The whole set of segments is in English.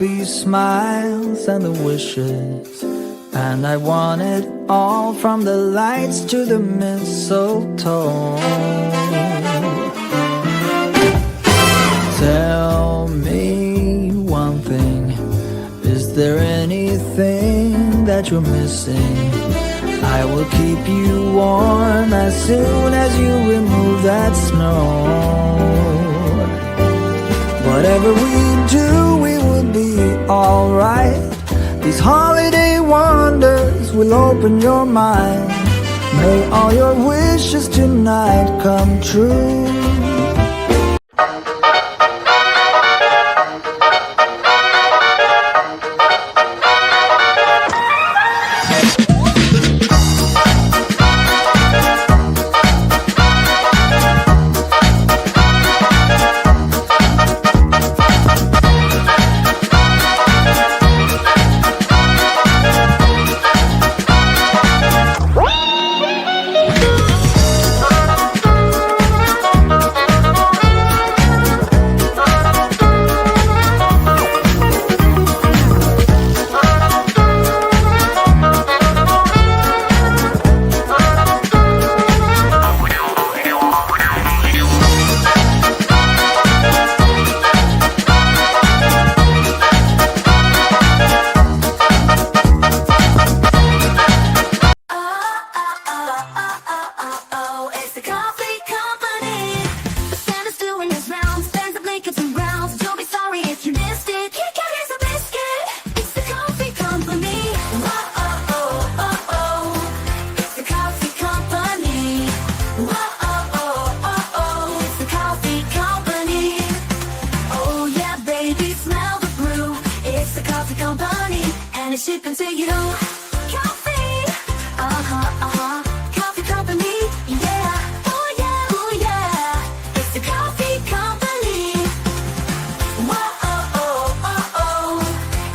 These smiles and the wishes, and I want it all, from the lights to the mistletoe. Tell me one thing, is there anything that you're missing? I will keep you warm as soon as you remove that snow. Whatever we do, we will be alright. These holiday wonders will open your mind. May all your wishes tonight come true. Shipping to you, Kauffie, Kauffie Company, yeah, oh yeah, it's the Kauffie Company, whoa,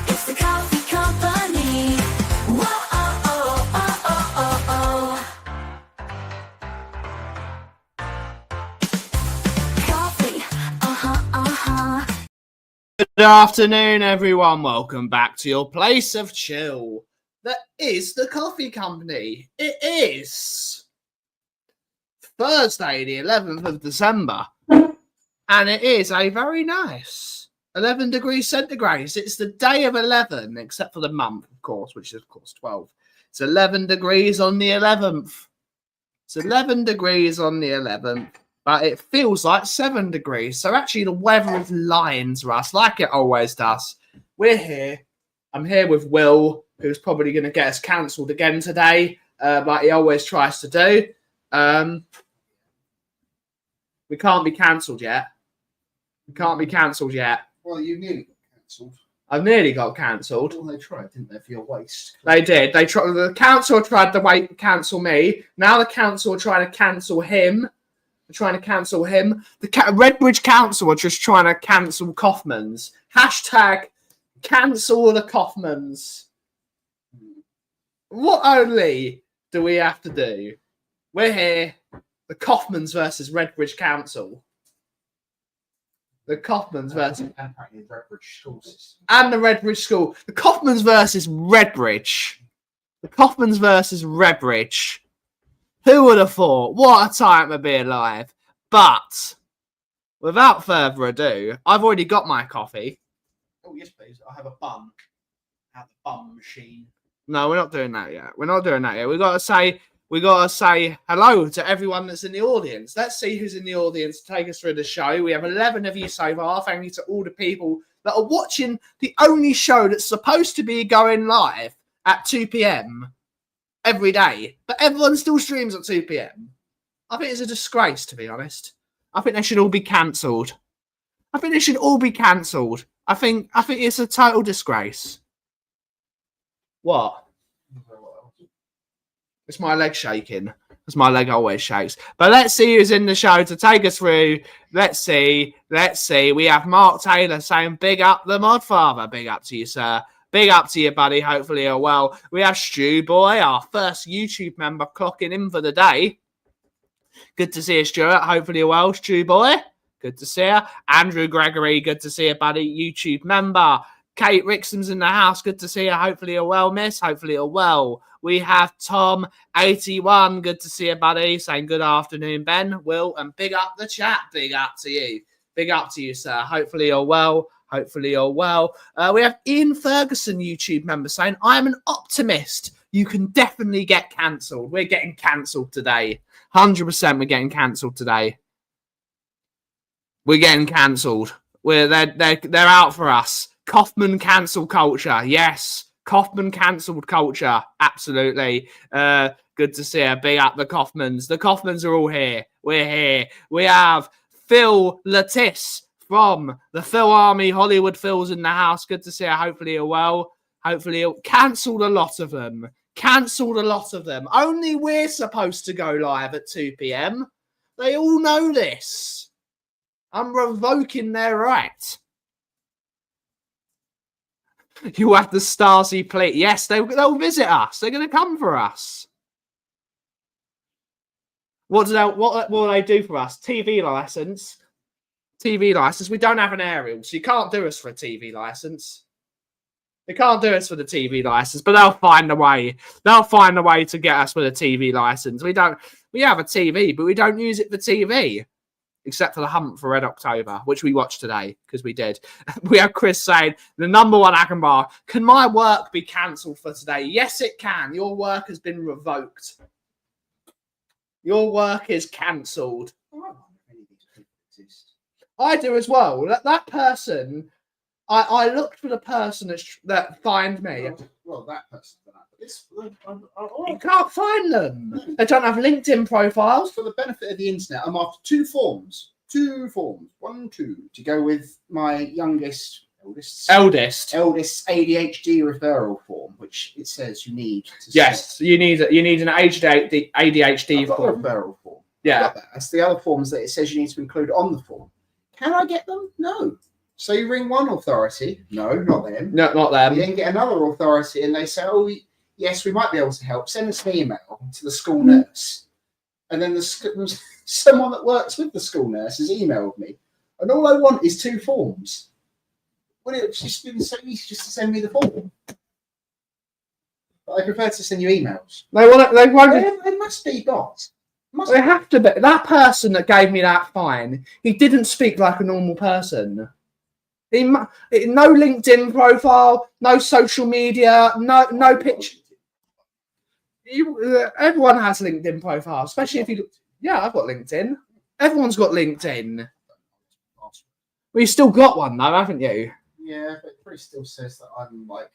it's the Kauffie Company, whoa, Kauffie, Good afternoon, everyone. Welcome back to your place of chill. That is the Kauffie Company. It is Thursday, the 11th of December, and it is a very nice 11 degrees centigrade. It's the day of 11, except for the month, of course, which is, of course, 12. It's 11 degrees on the 11th. It's 11 degrees on the 11th. But it feels like 7 degrees. So actually the weather is lying to us like it always does. We're here. I'm here with Will, who's probably going to get us cancelled again today, like he always tries to do. We can't be cancelled yet. Well, you nearly got cancelled. I've nearly got cancelled. Well, they tried, didn't they, for your waste? They did. The council tried to cancel me. Now the council are trying to cancel him. They're trying to cancel him. The Redbridge Council are just trying to cancel Kaufmans. Hashtag cancel the Kaufmans. What only do we have to do? We're here. The Kaufmans versus Redbridge Council. The Kaufmans versus... And apparently the Redbridge school system. And the Redbridge School. The Kaufmans versus Redbridge. The Kaufmans versus Redbridge. Who would have thought? What a time to be alive. But, without further ado, I've already got my coffee. Oh, yes, please. I have a bun. I have the bun machine. No, we're not doing that yet. We're not doing that yet. We gotta say hello to everyone that's in the audience. Let's see who's in the audience to take us through the show. We have 11 of you so far. Thank you to all the people that are watching the only show that's supposed to be going live at 2 p.m. every day, but everyone still streams at 2 p.m. I think it's a disgrace, to be honest. I think they should all be cancelled. I think it's a total disgrace. What? It's my leg shaking. Because my leg always shakes. But let's see who's in the show to take us through. Let's see. We have Mark Taylor saying, big up the Modfather. Big up to you, sir. Big up to you, buddy. Hopefully you're well. We have Stu Boy, our first YouTube member, clocking in for the day. Good to see you, Stuart. Hopefully you're well, Stu Boy. Good to see you. Andrew Gregory, good to see you, buddy. YouTube member. Kate Rixon's in the house. Good to see you. Hopefully you're well, miss. Hopefully you're well. We have Tom81. Good to see you, buddy. Saying good afternoon, Ben, Will, and big up the chat. Big up to you. Big up to you, sir. Hopefully you're well. Hopefully you're well. We have Ian Ferguson, YouTube member, saying, I am an optimist. You can definitely get cancelled. We're getting cancelled today. 100% we're getting cancelled today. We're getting cancelled. They're out for us. Kaufman cancel culture. Yes. Kaufman cancelled culture. Absolutely. Good to see you. Big up the Kaufmans. The Kaufmans are all here. We're here. We have Phil Latisse from the Phil Army. Hollywood Phil's in the house. Good to see you. Hopefully you're well. Hopefully you're cancelled a lot of them. Cancelled a lot of them. Only we're supposed to go live at 2 p.m. They all know this. I'm revoking their right. You have the Stasi plate. Yes, they'll visit us. They're going to come for us. What will they do for us? TV license. TV license. We don't have an aerial, so you can't do us for a TV license. They can't do us for the TV license, but they'll find a way. They'll find a way to get us with a TV license. We have a TV, but we don't use it for TV. Except for the Hunt for Red October, which we watched today, because we did. We have Chris saying, the number one Akenbar, can my work be cancelled for today? Yes, it can. Your work has been revoked. Your work is cancelled. I do as well. That person, I looked for the person that find me. Well, that person. You can't find them. They don't have LinkedIn profiles. For the benefit of the internet, I'm after two forms. 1, 2, to go with my eldest ADHD referral form, which it says you need. Yes, you need an ADHD form. Referral form. Yeah, that's the other forms that it says you need to include on the form. Can I get them? No. So you ring one authority. No, not them. No, not them. You then get another authority, and they say, "Oh, yes, we might be able to help. Send us an email to the school nurse." And then someone that works with the school nurse has emailed me, and all I want is 2 forms. Well, it's just been so easy just to send me the form. But I prefer to send you emails. They must be bots. They have to be. That person that gave me that fine, he didn't speak like a normal person. No LinkedIn profile, no social media, no picture. Everyone has LinkedIn profile, especially if you. Yeah, I've got LinkedIn. Everyone's got LinkedIn. Well, you still got one though, haven't you? Yeah, but it probably still says that I'm like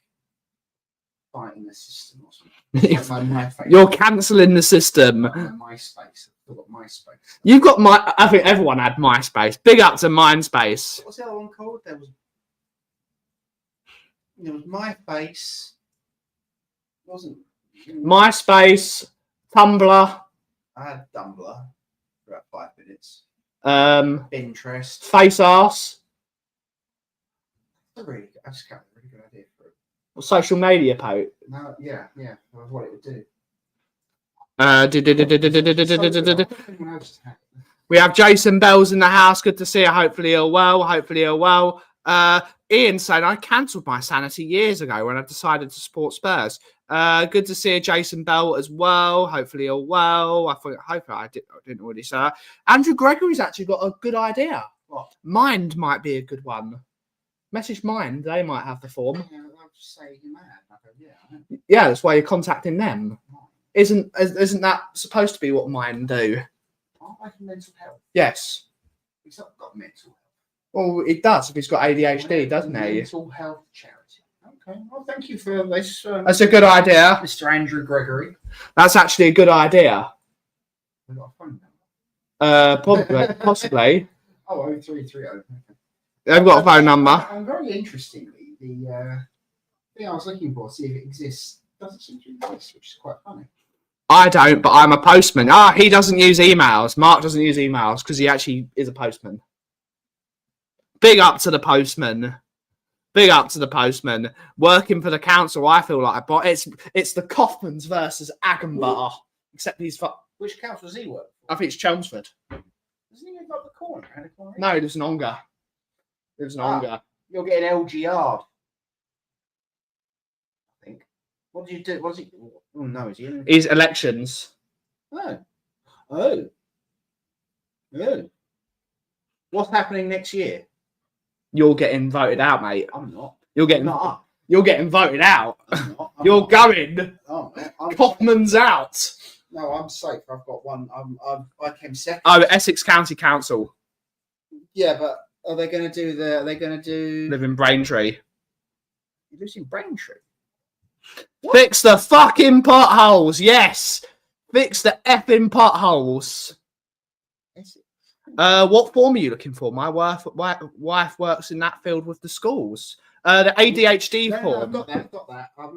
fighting the system or something. You're cancelling the system. MySpace. I've still got MySpace. You've got I think everyone had MySpace. Big up to MySpace. What's the other one called? There was MySpace. It wasn't MySpace, Tumblr. I had Tumblr for about 5 minutes. Pinterest. Face Arse. I just got a really good idea for it. Or social media post. No, yeah, that was what it would do. We have Jason Bell's in the house. Good to see you. Hopefully you're well. Ian saying, I cancelled my sanity years ago when I decided to support Spurs. Good to see you, Jason Bell, as well. Hopefully you're well. Hopefully I didn't already say that. Andrew Gregory's actually got a good idea. What? Mind might be a good one. Message Mind. They might have the form. Yeah, I'll just say you're mad. Yeah, that's why you're contacting them. Isn't that supposed to be what Mind do? Aren't like mental health? Yes. He's not got mental health. Well, it does if he's got ADHD, doesn't he? Mental health charity. Okay. Well, thank you for this. That's a good idea. Mr. Andrew Gregory. That's actually a good idea. We've got a phone number. Possibly. Oh, 0330. Okay. They've got a phone number. And very interestingly, the thing I was looking for, see if it exists, doesn't seem to exist, which is quite funny. I don't, but I'm a postman. He doesn't use emails. Mark doesn't use emails because he actually is a postman. Big up to the postman. Big up to the postman. Working for the council, I feel like a bot. It's the Kaufmans versus Agenbar. Except he's... Which council does he work for? I think it's Chelmsford. Doesn't he live up the corner? No, he lives in Ongar. You're getting LGR'd. What did you do? Was he? Oh no, is he in? Is elections. Oh. Oh. Oh. What's happening next year? You're getting voted out, mate. I'm not. You're getting I'm not up. You're getting voted out. I'm not. I'm You're not. going. Oh, I'm Kaufman's out. No, I'm safe. I've got one. I came second. Oh, Essex County Council. Yeah, but are they going to do the? Are they going to do? Live in Braintree. He lives in Braintree. Fix the fucking potholes. Yes. Fix the effing potholes. What form are you looking for? My wife works in that field with the schools. The ADHD No, form. I've got that. I've got that. I've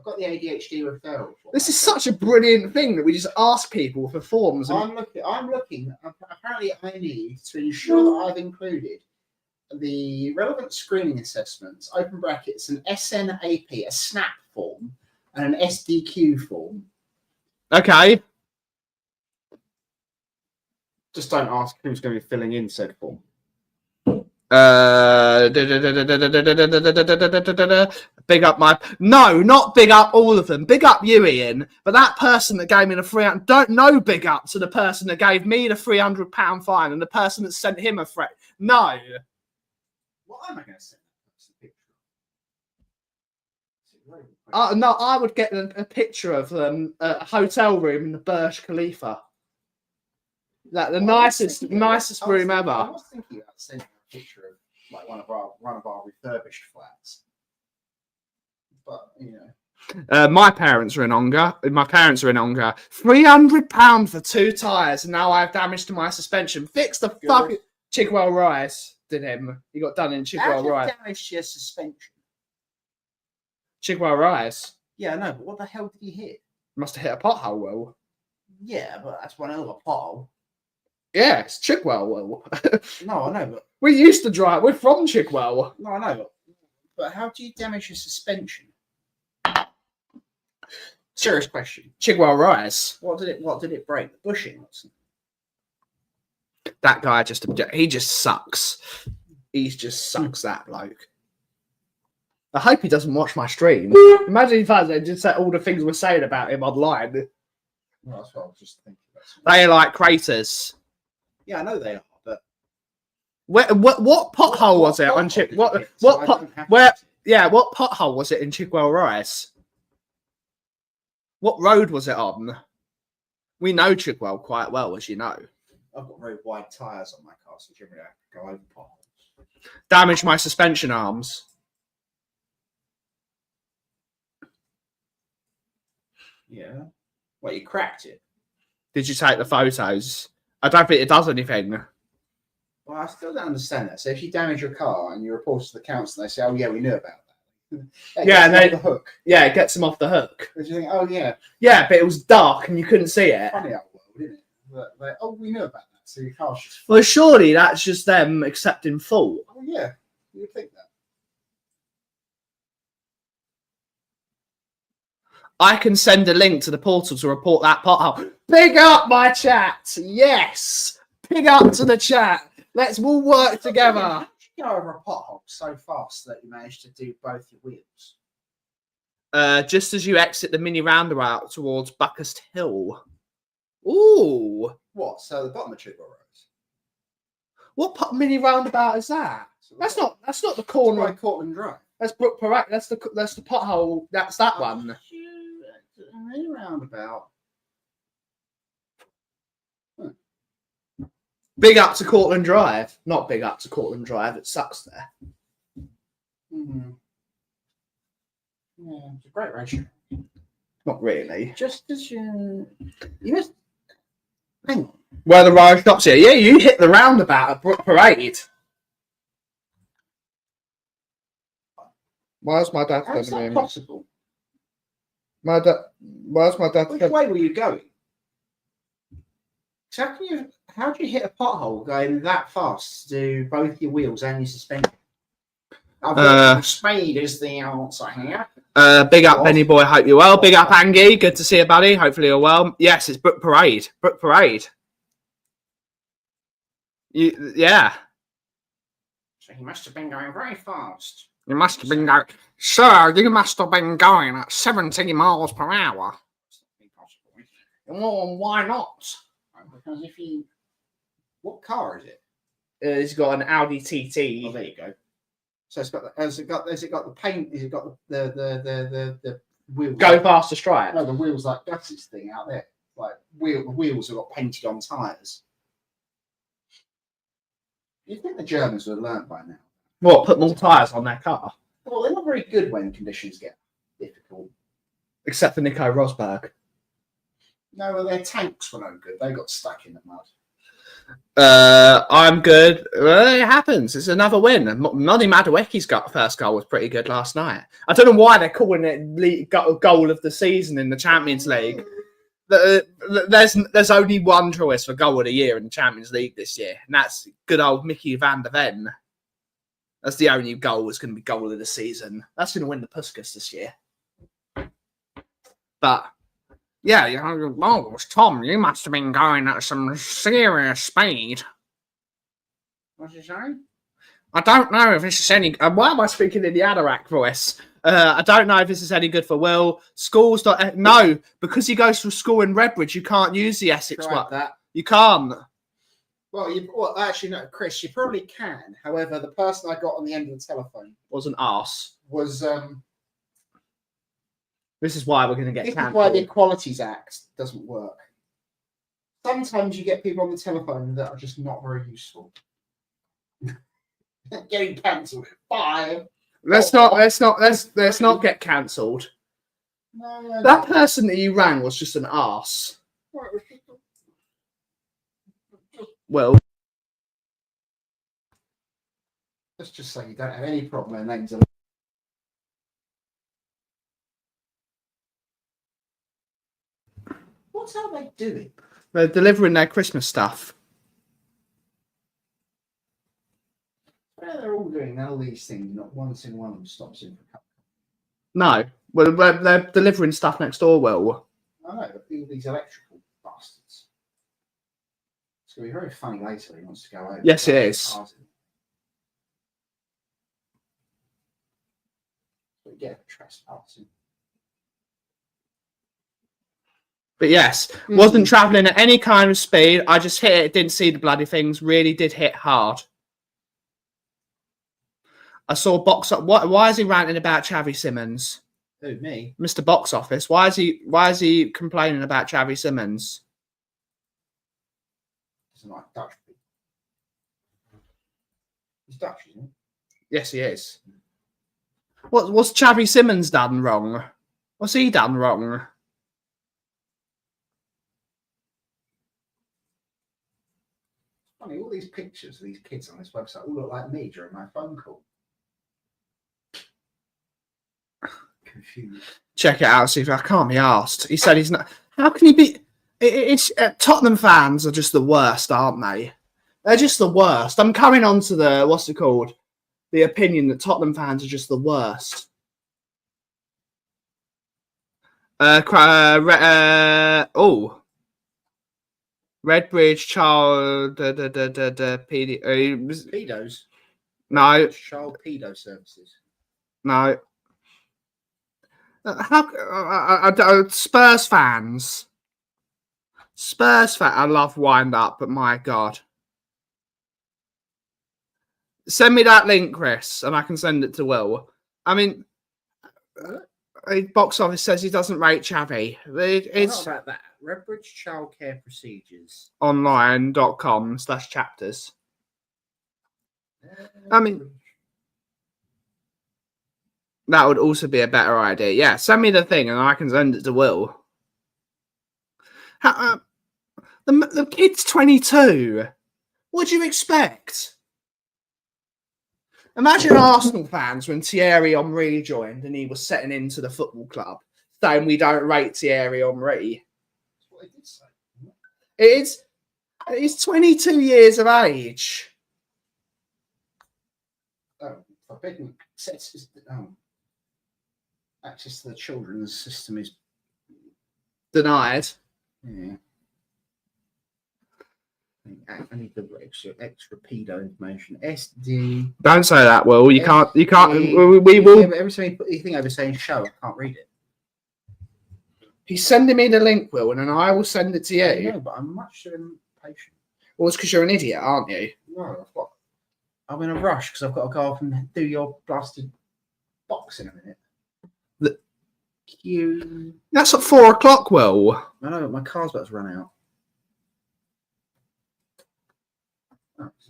got the ADHD referral form. This is such a brilliant thing that we just ask people for forms. I'm looking. Apparently, I need to ensure that I've included the relevant screening assessments, open brackets, an SNAP, a SNAP form, and an SDQ form. Okay. Just don't ask who's going to be filling in said form. Big up not big up all of them. Big up you, Ian. But that person that gave me the 300, don't know big up to the person that gave me the £300 fine and the person that sent him a threat. No. What am I going to send that picture? No, I would get a picture of a hotel room in the Burj Khalifa. Like the nicest room ever. I was thinking about sending a picture of like one of our refurbished flats, but you know. My parents are in Ongar. £300 for 2 tyres, and now I have damage to my suspension. Fix the fucking Chigwell Rise. Did him? He got done in Chigwell Rise. Damage to your suspension. Chigwell Rise. Yeah, I know, but what the hell did he hit? Must have hit a pothole. Well. Yeah, but that's one hell of a pothole. Yeah, it's Chigwell. Well. No, I know, but we used to drive. We're from Chigwell. no, I know, but how do you damage your suspension? Serious question. Chigwell Rise. What did it break? The bushing? That guy he just sucks. He just sucks, that bloke. I hope he doesn't watch my stream. Imagine if I just said all the things we're saying about him online. Well, that's what I was just thinking about. They are like craters. Yeah, I know they are, but what pothole was it on Chig? What pothole was it in Chigwell Rise? What road was it on? We know Chigwell quite well, as you know. I've got very wide tyres on my car, so generally I can go over potholes. Damaged my suspension arms. Yeah. What, you cracked it? Did you take the photos? I don't think it does anything. Well, I still don't understand that. So if you damage your car and you report it to the council, they say, "Oh yeah, we knew about that." Yeah, and the hook. Yeah, it gets them off the hook. Because you think, "Oh yeah, yeah," but it was dark and you couldn't see it. Funny old world, isn't it? But they, "Oh, we knew about that." So your car's just. Well, surely that's just them accepting fault. Oh yeah, you would think that. I can send a link to the portal to report that pothole. Big up my chat. Yes. Big up to the chat. Let's all work together. You go over a pothole so fast that you managed to do both your wheels. Just as you exit the mini roundabout towards Buckhurst Hill. Ooh. What? So the bottom of Chigwell Road. What mini roundabout is that? That's not the corner of Cortland Drive. That's Brook Parade. That's the pothole. That's that one. Mini roundabout. Big up to Cortland Drive. Not big up to Cortland Drive. It sucks there. Mm-hmm. Yeah, it's a great ratio. Not really. Just as you must hang on. Where the road stops here. Yeah, you hit the roundabout at Brook Parade. Why's my dad How's telling that me? possible? Why's my dad? Which way were you going? So how do you hit a pothole going that fast to do both your wheels and your suspension? Speed is the answer here. Big up, Benny boy. Hope you're well. Big up, Angie. Good to see you, buddy. Hopefully you're well. Yes, it's Brook Parade. Brook Parade. Yeah. So he must have been going very fast. You must have been going, sir, you must have been going at 70 miles per hour. Well, why not? Because if you, what car is it? It's got an Audi TT. Oh, there you go. So it's got. Has it got the paint? Has it got the wheels? Go faster, stripe. No, the wheels like Gus's thing out there. Like the wheels have got painted on tyres. You'd think the Germans would have learned by now. What? Put more tyres on their car? Well, they're not very good when conditions get difficult. Except for Nico Rosberg. No, well, their tanks were no good. They got stuck in the mud. I'm good. Well, it happens. It's another win. Noni Madueki's first goal was pretty good last night. I don't know why they're calling it goal of the season in the Champions League. There's only one choice for goal of the year in the Champions League this year, and that's good old Mickey van der Ven. That's the only goal that's going to be goal of the season. That's going to win the Puskas this year. But yeah, oh, Tom, you must have been going at some serious speed. What's he saying? I don't know if this is any. Why am I speaking in the Anorak voice? I don't know if this is any good for Will. Schools. No, because he goes to school in Redbridge, you can't use the Essex one. That. You can't. Well, actually, no, Chris, you probably can. However, the person I got on the end of the telephone Was an arse. was. This is why we're going to get This is cancelled. why the Equalities Act doesn't work. Sometimes you get people on the telephone that are just not very useful. Getting cancelled at 5. Let's not get cancelled. No, That person that you rang was just an arse. Well, let's just say you don't have any problem with names. What are they doing? they're delivering their Christmas stuff. Well, they're all doing all these things. Not once in one of them stops in for a cup. No, well, they're delivering stuff next door. Will. I know, but these electrical bastards. It's going to be very funny later. He wants to go over. Yes, it is. But yeah, trespassing. But yes, wasn't travelling at any kind of speed. I just hit it, didn't see the bloody things. Really did hit hard. I saw box up. Why is he ranting about Xavi Simons? Who, me? Mr. Box Office. Why is he complaining about Xavi Simons? It's like Dutch people. He's Dutch, isn't he? Yes, he is. What's Xavi Simons done wrong? What's he done wrong? Funny, all these pictures of these kids on this website all look like me during my phone call. Confused. Check it out, see if I can't be asked. He said he's not. How can he be? It's Tottenham fans are just the worst, aren't they? They're just the worst. I'm coming on to the what's it called? The opinion that Tottenham fans are just the worst. Redbridge child Pedos? No, Child pedo services. no. Spurs fans. I love wind up, but my God. Send me that link, Chris, and I can send it to Will. I mean, Box Office says he doesn't rate Xavi. It's Not about that. Redbridge Childcare Procedures. online.com/chapters. I mean, that would also be a better idea. Yeah, send me the thing and I can send it to Will. The kid's 22. What do you expect? Imagine Arsenal fans when Thierry Henry joined and he was setting into the football club saying we don't rate Thierry Henry. That's what I did say. He's 22 years of age. Forbidden access to the children's system is Denied. yeah. I need the extra pedo information. SD. Don't say that, Will. You can't. You can't. SD. We will. Every time you put anything over saying show, I can't read it. He's sending me the link, Will, and then I will send it to you. I know, but I'm much too impatient. Well, it's because you're an idiot, aren't you? No, I'm in a rush because I've got to go off and do your blasted box in a minute. Cue. That's at 4 o'clock, Will. I know, but my car's about to run out.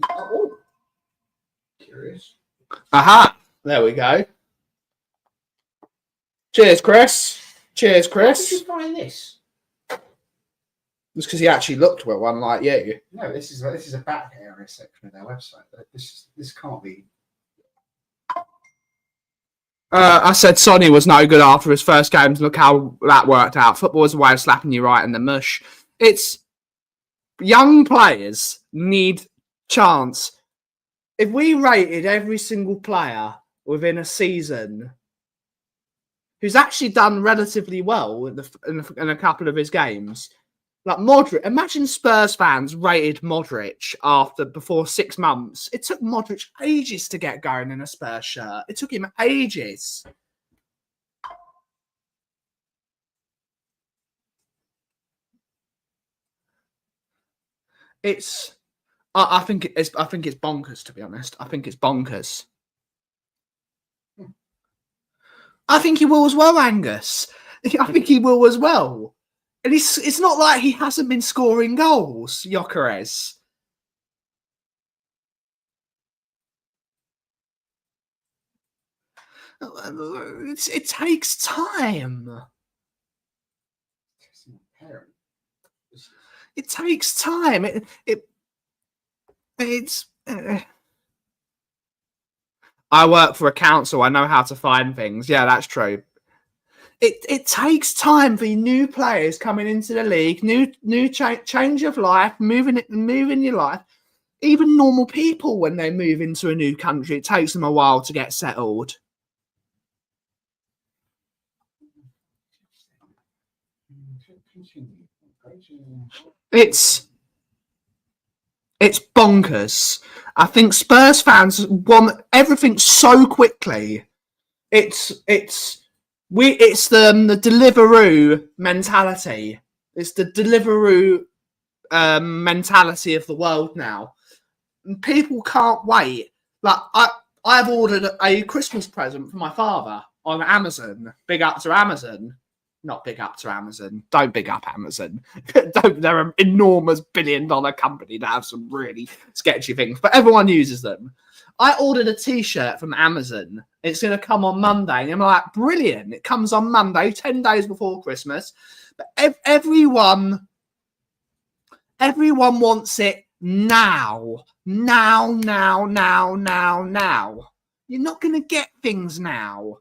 Oh. Curious. Aha! There we go. Cheers, Chris. Cheers, How Chris. did you find this? It's because he actually looked well, unlike you. No, this is a back area section of their website. This can't be. I said Sonny was no good after his first games. Look how that worked out. Football is a way of slapping you right in the mush. It's young players need chance. If we rated every single player within a season who's actually done relatively well in a couple of his games, like Modric, imagine Spurs fans rated Modric before 6 months. It took Modric ages to get going in a Spurs shirt. It took him ages. I think it's bonkers, to be honest. I think it's bonkers. I think he will as well, Angus. I think he will as well. And it's not like he hasn't been scoring goals, Gyökeres. It takes time. It takes time. I work for a council. I know how to find things. Yeah, that's true. It takes time for new players coming into the league, new change of life, moving your life. Even normal people, when they move into a new country, it takes them a while to get settled. It's bonkers. I think Spurs fans want everything so quickly. It's the Deliveroo mentality. It's the Deliveroo mentality of the world now. And people can't wait. Like I've ordered a Christmas present for my father on Amazon. Big up to Amazon. Not big up to Amazon. Don't big up Amazon. They're an enormous billion-dollar company that have some really sketchy things, but everyone uses them. I ordered a T-shirt from Amazon. It's going to come on Monday. And I'm like, brilliant. It comes on Monday, 10 days before Christmas. But everyone wants it now. Now. You're not going to get things now.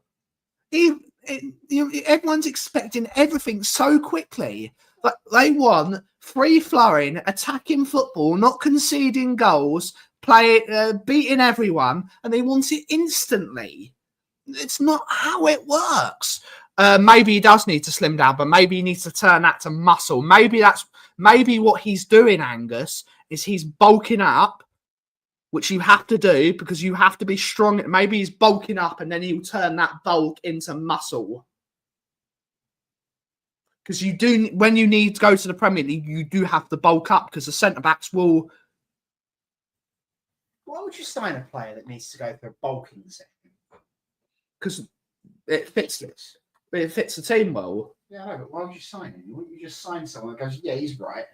Everyone's expecting everything so quickly. Like they want free-flowing, attacking football, not conceding goals, beating everyone, and they want it instantly. It's not how it works. Maybe he does need to slim down, but maybe he needs to turn that to muscle. Maybe what he's doing, Angus, is he's bulking up, which you have to do because you have to be strong. Maybe he's bulking up and then he'll turn that bulk into muscle. Because you do, when you need to go to the Premier League, you do have to bulk up because the centre-backs will... Why would you sign a player that needs to go for a bulking session? Because it fits this. It fits the team well. Yeah, I know, but why would you sign him? Wouldn't you just sign someone that goes, yeah, he's right?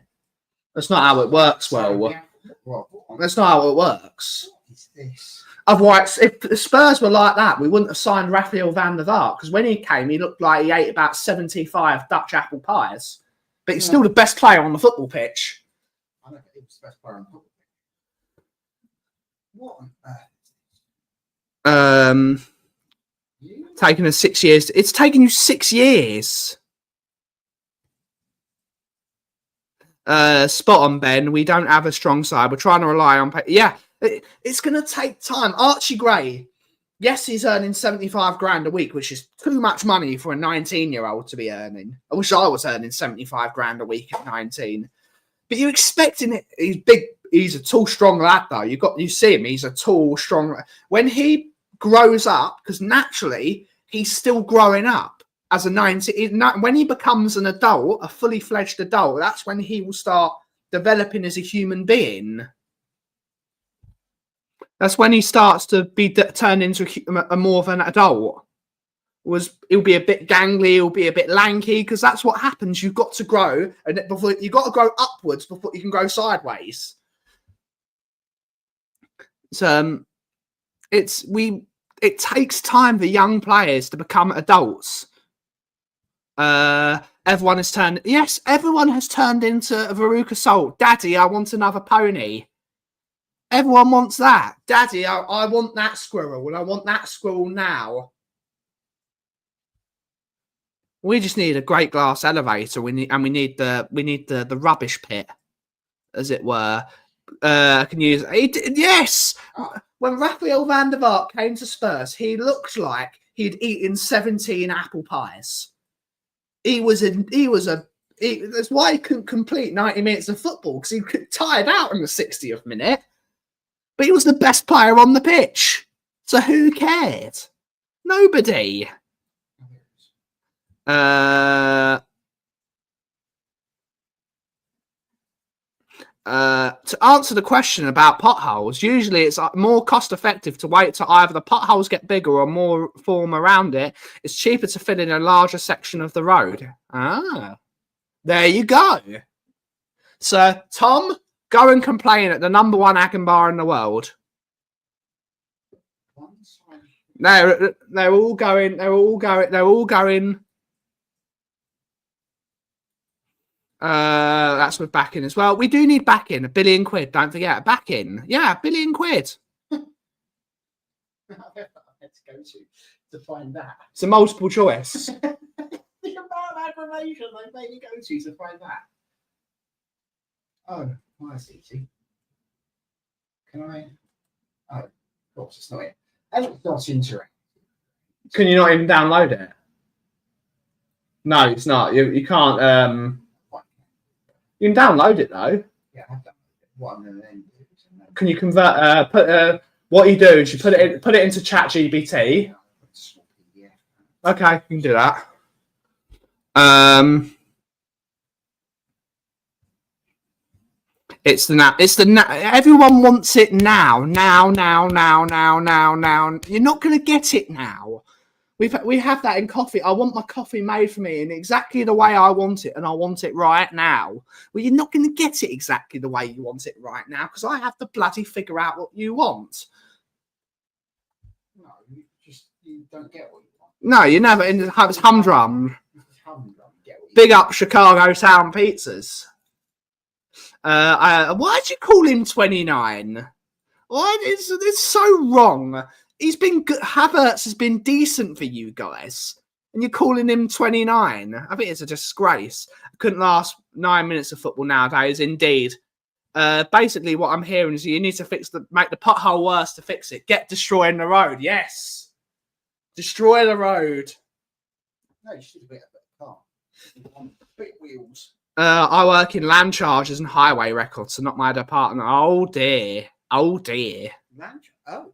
That's not how it works well. That's not how it works. What is this? Otherwise, if the Spurs were like that, we wouldn't have signed Raphael van der Vaart because when he came, he looked like he ate about 75 Dutch apple pies. But he's still the best player on the football pitch. I know, he was the best player on the football pitch. What on earth? Taking us 6 years. It's taken you 6 years. Spot on, Ben. We don't have a strong side. We're trying to rely on... Yeah, it's going to take time. Archie Gray, yes, he's earning 75 grand a week, which is too much money for a 19-year-old to be earning. I wish I was earning 75 grand a week at 19. But you're expecting it. He's big. He's a tall, strong lad, though. You see him. He's a tall, strong. When he grows up, because naturally he's still growing up as a 19. When he becomes an adult, a fully fledged adult, that's when he will start developing as a human being. That's when he starts to be turned into a more of an adult. He'll be a bit gangly, he'll be a bit lanky, because that's what happens. You've got to grow, and before you've got to grow upwards before you can go sideways. So it takes time for young players to become adults. Everyone has turned into a Veruca Salt. Daddy, I want another pony. Everyone wants that. Daddy, I want that squirrel, and I want that squirrel now. We just need a great glass elevator. We need the rubbish pit, as it were. I can use yes. When Raphael van der Vaart came to Spurs, he looked like he'd eaten 17 apple pies. That's why he couldn't complete 90 minutes of football, because he got tired out in the 60th minute. But he was the best player on the pitch. So who cared? Nobody. To answer the question about potholes, usually it's more cost effective to wait till either the potholes get bigger or more form around it. It's cheaper to fill in a larger section of the road. There you go. So, Tom, go and complain at the #1 Agon bar in the world. They're all going. That's with backing as well. We do need backing. £1 billion. Don't forget backing. Yeah, £1 billion. Let's go to find that. It's a multiple choice. The amount of aggravation they made me go to find that. Oh, well, that's easy. Can I? Oh, of course, it's not it. And it's not interactive. Can you not even download it? No, it's not. You can't. You can download it though. Yeah, I have downloaded it. What I'm going to then do is can you convert? What you do is you put it into ChatGPT. Okay, you can do that. Everyone wants it now. You're not going to get it now. We have that in coffee. I want my coffee made for me in exactly the way I want it, and I want it right now. Well, you're not going to get it exactly the way you want it right now, because I have to bloody figure out what you want. No, you don't get what you want. No, you never. It's humdrum. Big up Chicago Town Pizzas. Why'd you call him 29? Why? It's so wrong. He's been good. Havertz has been decent for you guys, and you're calling him 29. I think it's a disgrace. Couldn't last 9 minutes of football nowadays. Indeed. Basically, what I'm hearing is you need to make the pothole worse to fix it. Get destroying the road. Yes, destroy the road. No, you should have been a car. Big wheels. I work in land charges and highway records, so not my department. Oh dear. Oh dear. Oh.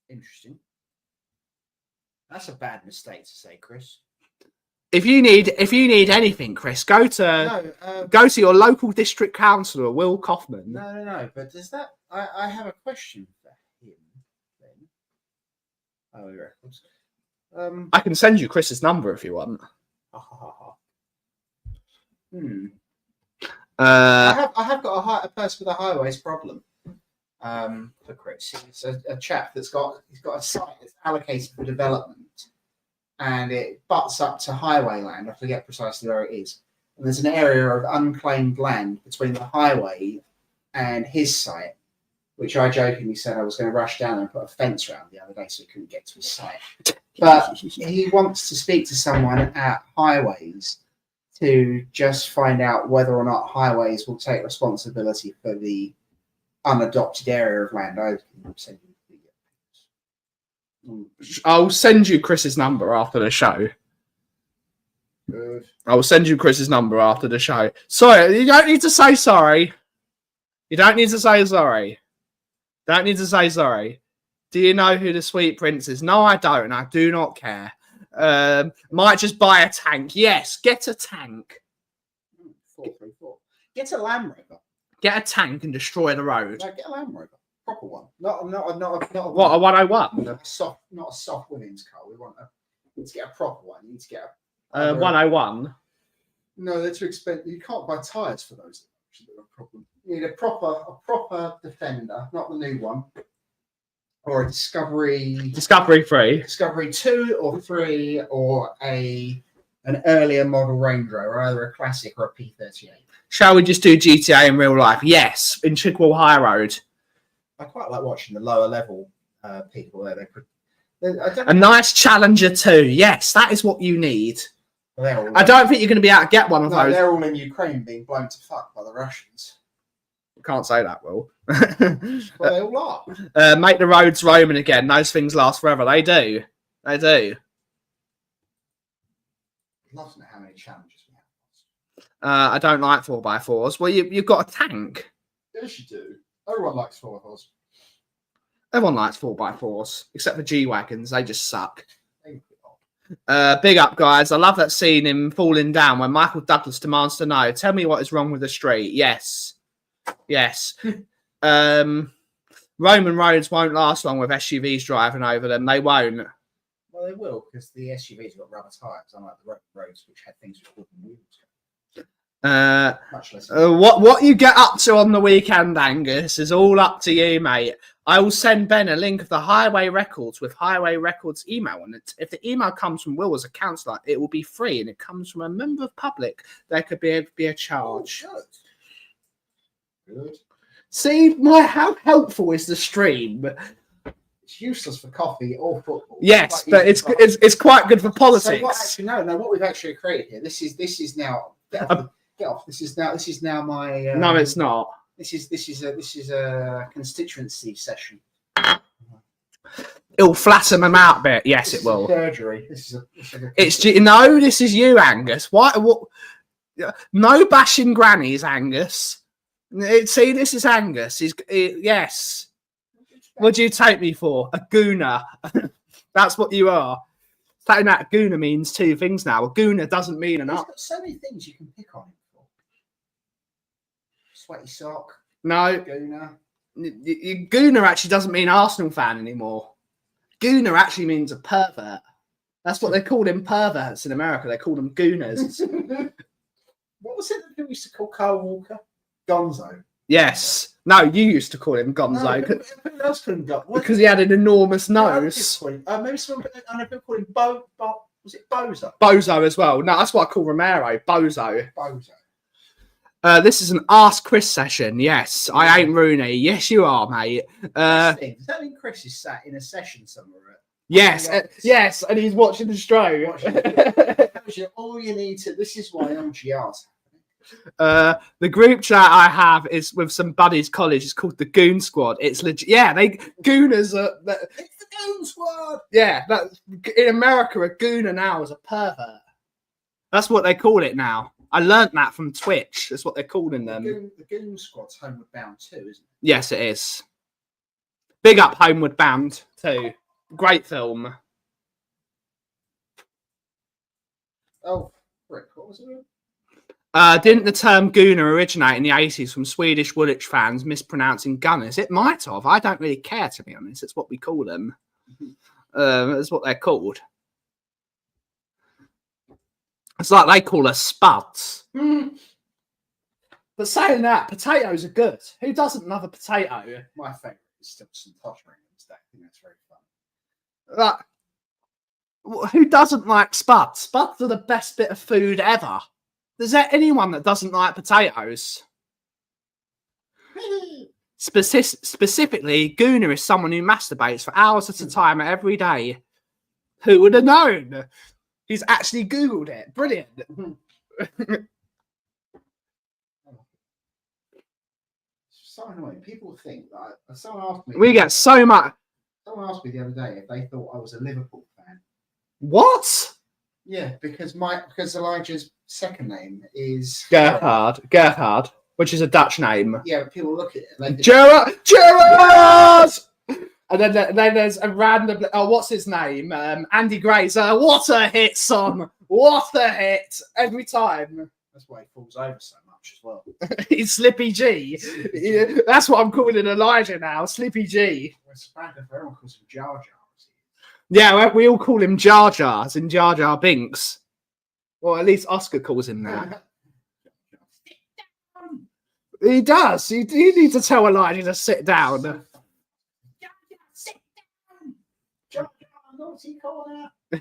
Interesting. That's a bad mistake to say, Chris. If you need anything, Chris, go to your local district councillor, Will Kaufman. No. But does that? I have a question for him. Then. Oh, records. I can send you Chris's number if you want. I have got a person with a highways problem. For Chris, he's a chap he's got a site that's allocated for development, and it butts up to highway land. I forget precisely where it is. And there's an area of unclaimed land between the highway and his site, which I jokingly said I was going to rush down and put a fence around the other day so he couldn't get to his site. But he wants to speak to someone at highways to just find out whether or not highways will take responsibility for the unadopted area of land. I'll send you Chris's number after the show. Good. I will send you Chris's number after the show. Sorry, you don't need to say sorry. You don't need to say sorry. Don't need to say sorry. Do you know who the Sweet Prince is? No, I don't. I do not care. Might just buy a tank. Yes, get a tank. 434. Get a Land Rover. Get a tank and destroy the road. No, get a Land Rover. Proper one. Not What, a 101? not a soft women's car. We need to get a proper one. You need to get a 101. No, they're too expensive. You can't buy tyres for those. They're a problem. You need a proper Defender, not the new one, or a Discovery 3. Discovery 2 or 3, or an earlier model Range Rover, either a classic or a P38. Shall we just do GTA in real life? Yes, in Chigwell High Road. I quite like watching the lower level people there. A nice Challenger 2. Yes, that is what you need. I don't think you're going to be able to get one of those. They're all in Ukraine being blown to fuck by the Russians. Can't say that, Will. Well, they all are. Make the roads Roman again. Those things last forever. They do. They do. I'd love to know how many challenges we have. I don't like 4x4s. Well, you've got a tank. Yes, you do. Everyone likes 4x4s. Everyone likes 4x4s, except for G-Wagons. They just suck. Big up, guys. I love that scene him falling down when Michael Douglas demands to know, tell me what is wrong with the street. Yes. Yes. Roman roads won't last long with SUVs driving over them. They won't. Well, they will, because the SUVs got rubber tyres, unlike the roads, which had things with wooden wheels. Much less. What you get up to on the weekend, Angus, is all up to you, mate. I will send Ben a link of the Highway Records with Highway Records email on it. If the email comes from Will as a counsellor, it will be free, and it comes from a member of public. There could be a charge. Oh, good. See, how helpful is the stream? It's useless for coffee or football. Yes, but it's quite good for politics. So what we've actually created here. This is now. Get off. This is now my. No, it's not. This is a constituency session. It'll flatten them out a bit. Yes, This it will. Surgery. This This is you, Angus. What? No bashing grannies, Angus. See, this is Angus. Yes. What do you take me for? A gooner. That's what you are. Saying that gooner means two things now. A gooner doesn't mean There's enough. got so many things you can pick on him for. Sweaty sock. No. Gooner. Gooner actually doesn't mean Arsenal fan anymore. Gooner actually means a pervert. That's what they call them, perverts in America. They call them gooners. What was it that we used to call Carl Walker? Gonzo. Yes. No, you used to call him Gonzo No, who else called him Gonzo? because he had an enormous nose. Maybe someone. I know people call him was it Bozo? Bozo as well. No, that's what I call Romero. Bozo. Bozo. This is an Ask Chris session. Yes, I ain't Rooney. Yes, you are, mate. Does that mean Chris is sat in a session somewhere? Yes, yes, and he's watching the show. All you need to. This is why MGR's. The group chat I have is with some buddies college. It's called the Goon Squad. It's legit. Yeah, gooners are. It's the Goon Squad. Yeah, in America, a gooner now is a pervert. That's what they call it now. I learnt that from Twitch. That's what they're calling them. The Goon Squad's Homeward Bound too, isn't it? Yes, it is. Big up Homeward Bound too. Great film. Oh, Rick, what was it? Didn't the term gooner originate in the 80s from Swedish Woolwich fans mispronouncing gunners? It might have. I don't really care, to be honest. It's what we call them. That's what they're called. It's like they call us spuds. But saying that, potatoes are good. Who doesn't love a potato? My favourite is still some pottering instead. I think that's very fun. Who doesn't like spuds? Spuds are the best bit of food ever. Is there anyone that doesn't like potatoes? Specifically, gooner is someone who masturbates for hours at a time every day. Who would have known? He's actually Googled it. Brilliant. So annoying. People think that. Someone asked me. We get so much. Someone asked me the other day if they thought I was a Liverpool fan. What? Yeah, because Elijah's second name is Gerhard, which is a Dutch name. Yeah, but people look at it and they think, Gerard! And then there's a random. Oh, what's his name? Andy Grazer. What a hit, son! What a hit every time. that's why he falls over so much as well. He's Slippy G. Yeah, that's what I'm calling Elijah now. Slippy G. Well, it's bad if everyone calls him Jar Jar. Yeah, we all call him Jar Jar, as in Jar Jar Binks. Or at least Oscar calls him that. He does. You need to tell Elijah to sit down.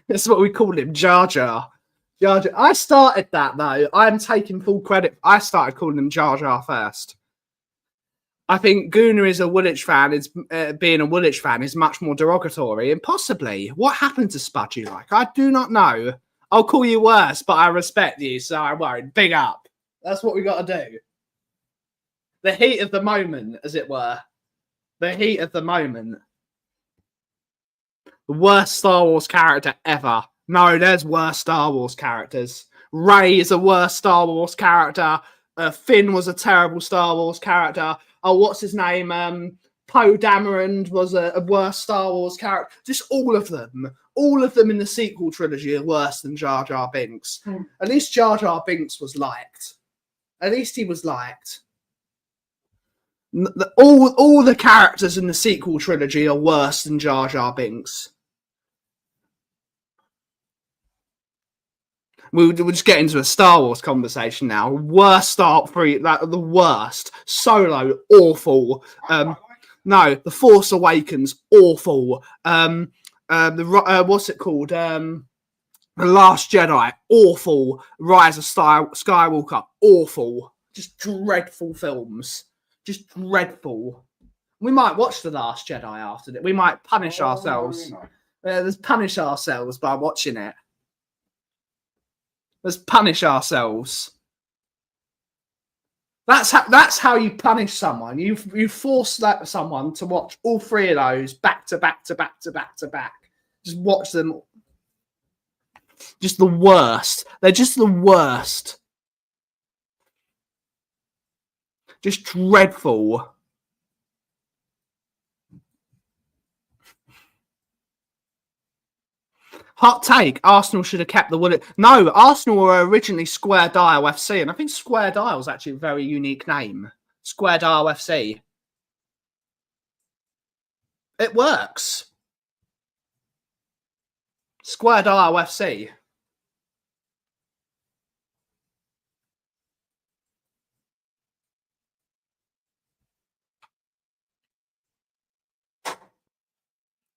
That's what we call him, Jar Jar. Jar Jar. I started that though. I'm taking full credit. I started calling him Jar Jar first. I think Gunnar is a Woolwich fan. Being a Woolwich fan is much more derogatory, and possibly what happened to Spudgy like? I do not know. I'll call you worse, but I respect you, so I won't. Big up. That's what we got to do. The heat of the moment, as it were. The heat of the moment. The worst Star Wars character ever. No, there's worse Star Wars characters. Rey is a worse Star Wars character. Finn was a terrible Star Wars character. Oh, what's his name? Poe Dameron was a worse Star Wars character. Just all of them. All of them in the sequel trilogy are worse than Jar Jar Binks. At least Jar Jar Binks was liked. At least he was liked. All the characters in the sequel trilogy are worse than Jar Jar Binks. We'll just get into a Star Wars conversation now. Worst the worst. Solo, awful. No, The Force Awakens, awful. What's it called? The Last Jedi, awful. Rise of Skywalker, awful. Just dreadful films. Just dreadful. We might watch The Last Jedi after it. We might punish ourselves. Let's punish ourselves by watching it. Let's punish ourselves. That's how you punish someone. You force someone to watch all three of those back to back to back to back to back. Just watch them. Just the worst. They're just the worst. Just dreadful. Hot take, Arsenal should have kept the Woolwich. No, Arsenal were originally Square Dial FC, and I think Square Dial is actually a very unique name. Square Dial FC. It works. Square Dial FC.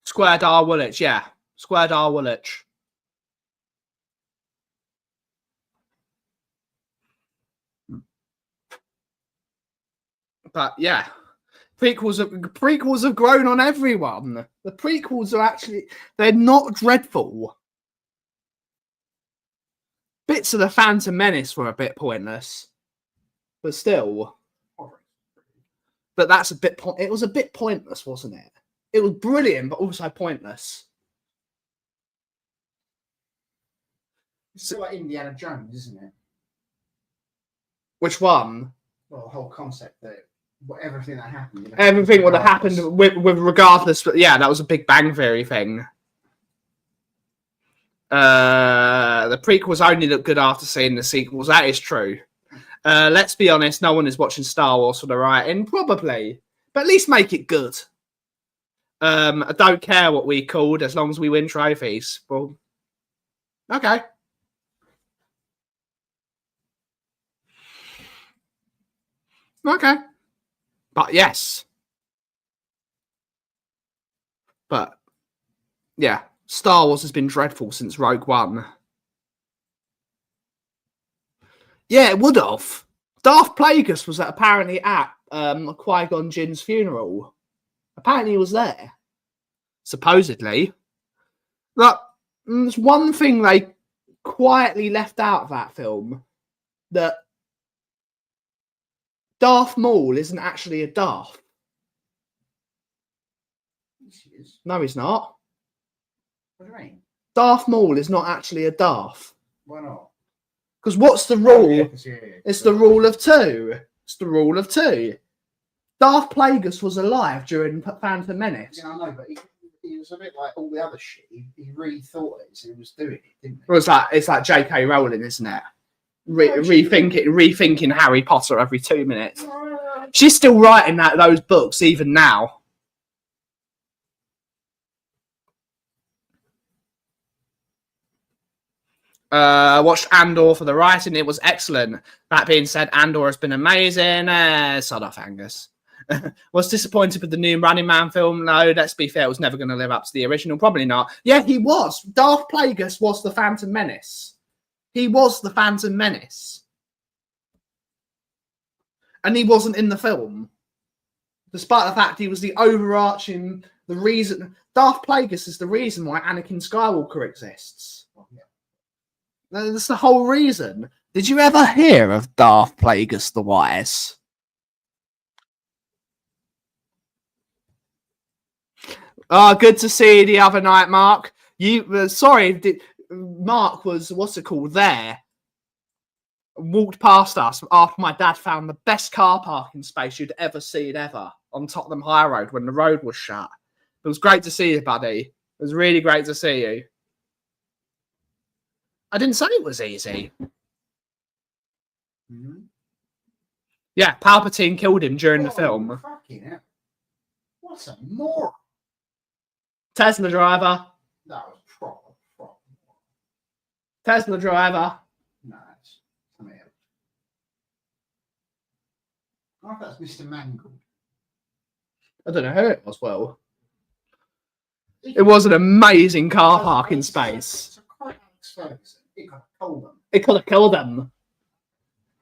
Square Dial Woolwich, yeah. Square Dial Woolwich. But yeah, prequels have grown on everyone. The prequels are actually, they're not dreadful. Bits of the Phantom Menace were a bit pointless, but still. But that's a bit. It was a bit pointless, wasn't it? It was brilliant, but also pointless. It's like Indiana Jones, isn't it? Which one? Well, the whole concept that everything that happened. Everything would have happened with regardless. But yeah, that was a Big Bang Theory thing. The prequels only look good after seeing the sequels. That is true. Let's be honest, no one is watching Star Wars for the writing, probably. But at least make it good. I don't care what we called as long as we win trophies. Well, okay. Okay. But yes. But yeah, Star Wars has been dreadful since Rogue One. Yeah, it would have. Darth Plagueis was apparently at Qui-Gon Jinn's funeral. Apparently he was there. Supposedly. But there's one thing they quietly left out of that film. That Darth Maul isn't actually a Darth. Yes, he is. No, he's not. What do you mean? Darth Maul is not actually a Darth. Why not? Because what's the rule? Yeah. It's the rule of two. It's the rule of two. Darth Plagueis was alive during Phantom Menace. Yeah, I know, but he was a bit like all the other shit. He rethought it as he was doing it, didn't he? Well, it's like J.K. Rowling, isn't it? Rethinking Harry Potter every 2 minutes. She's still writing those books even now. Watched Andor for the writing. It was excellent. That being said, Andor has been amazing. Sod off, Angus. Was disappointed with the new Running Man film. No, let's be fair, it was never going to live up to the original. Probably not. Yeah, he was. Darth Plagueis was the Phantom Menace. He was the Phantom Menace. And he wasn't in the film. Despite the fact he was the overarching, the reason. Darth Plagueis is the reason why Anakin Skywalker exists. That's the whole reason. Did you ever hear of Darth Plagueis the Wise? Oh, good to see you the other night, Mark. Mark was, what's it called, there. Walked past us after my dad found the best car parking space you'd ever seen ever on Tottenham High Road when the road was shut. It was great to see you, buddy. It was really great to see you. I didn't say it was easy. Mm-hmm. Yeah, Palpatine killed him during the film. Fucking hell. What a moron. Tesla driver. That was proper. Tesla driver. No, it's something else. I thought that's Mr. Mangled. I don't know who it was, well. It was an amazing car parking space. It's a quite Alex Ferguson. It could have killed them. It could have killed them.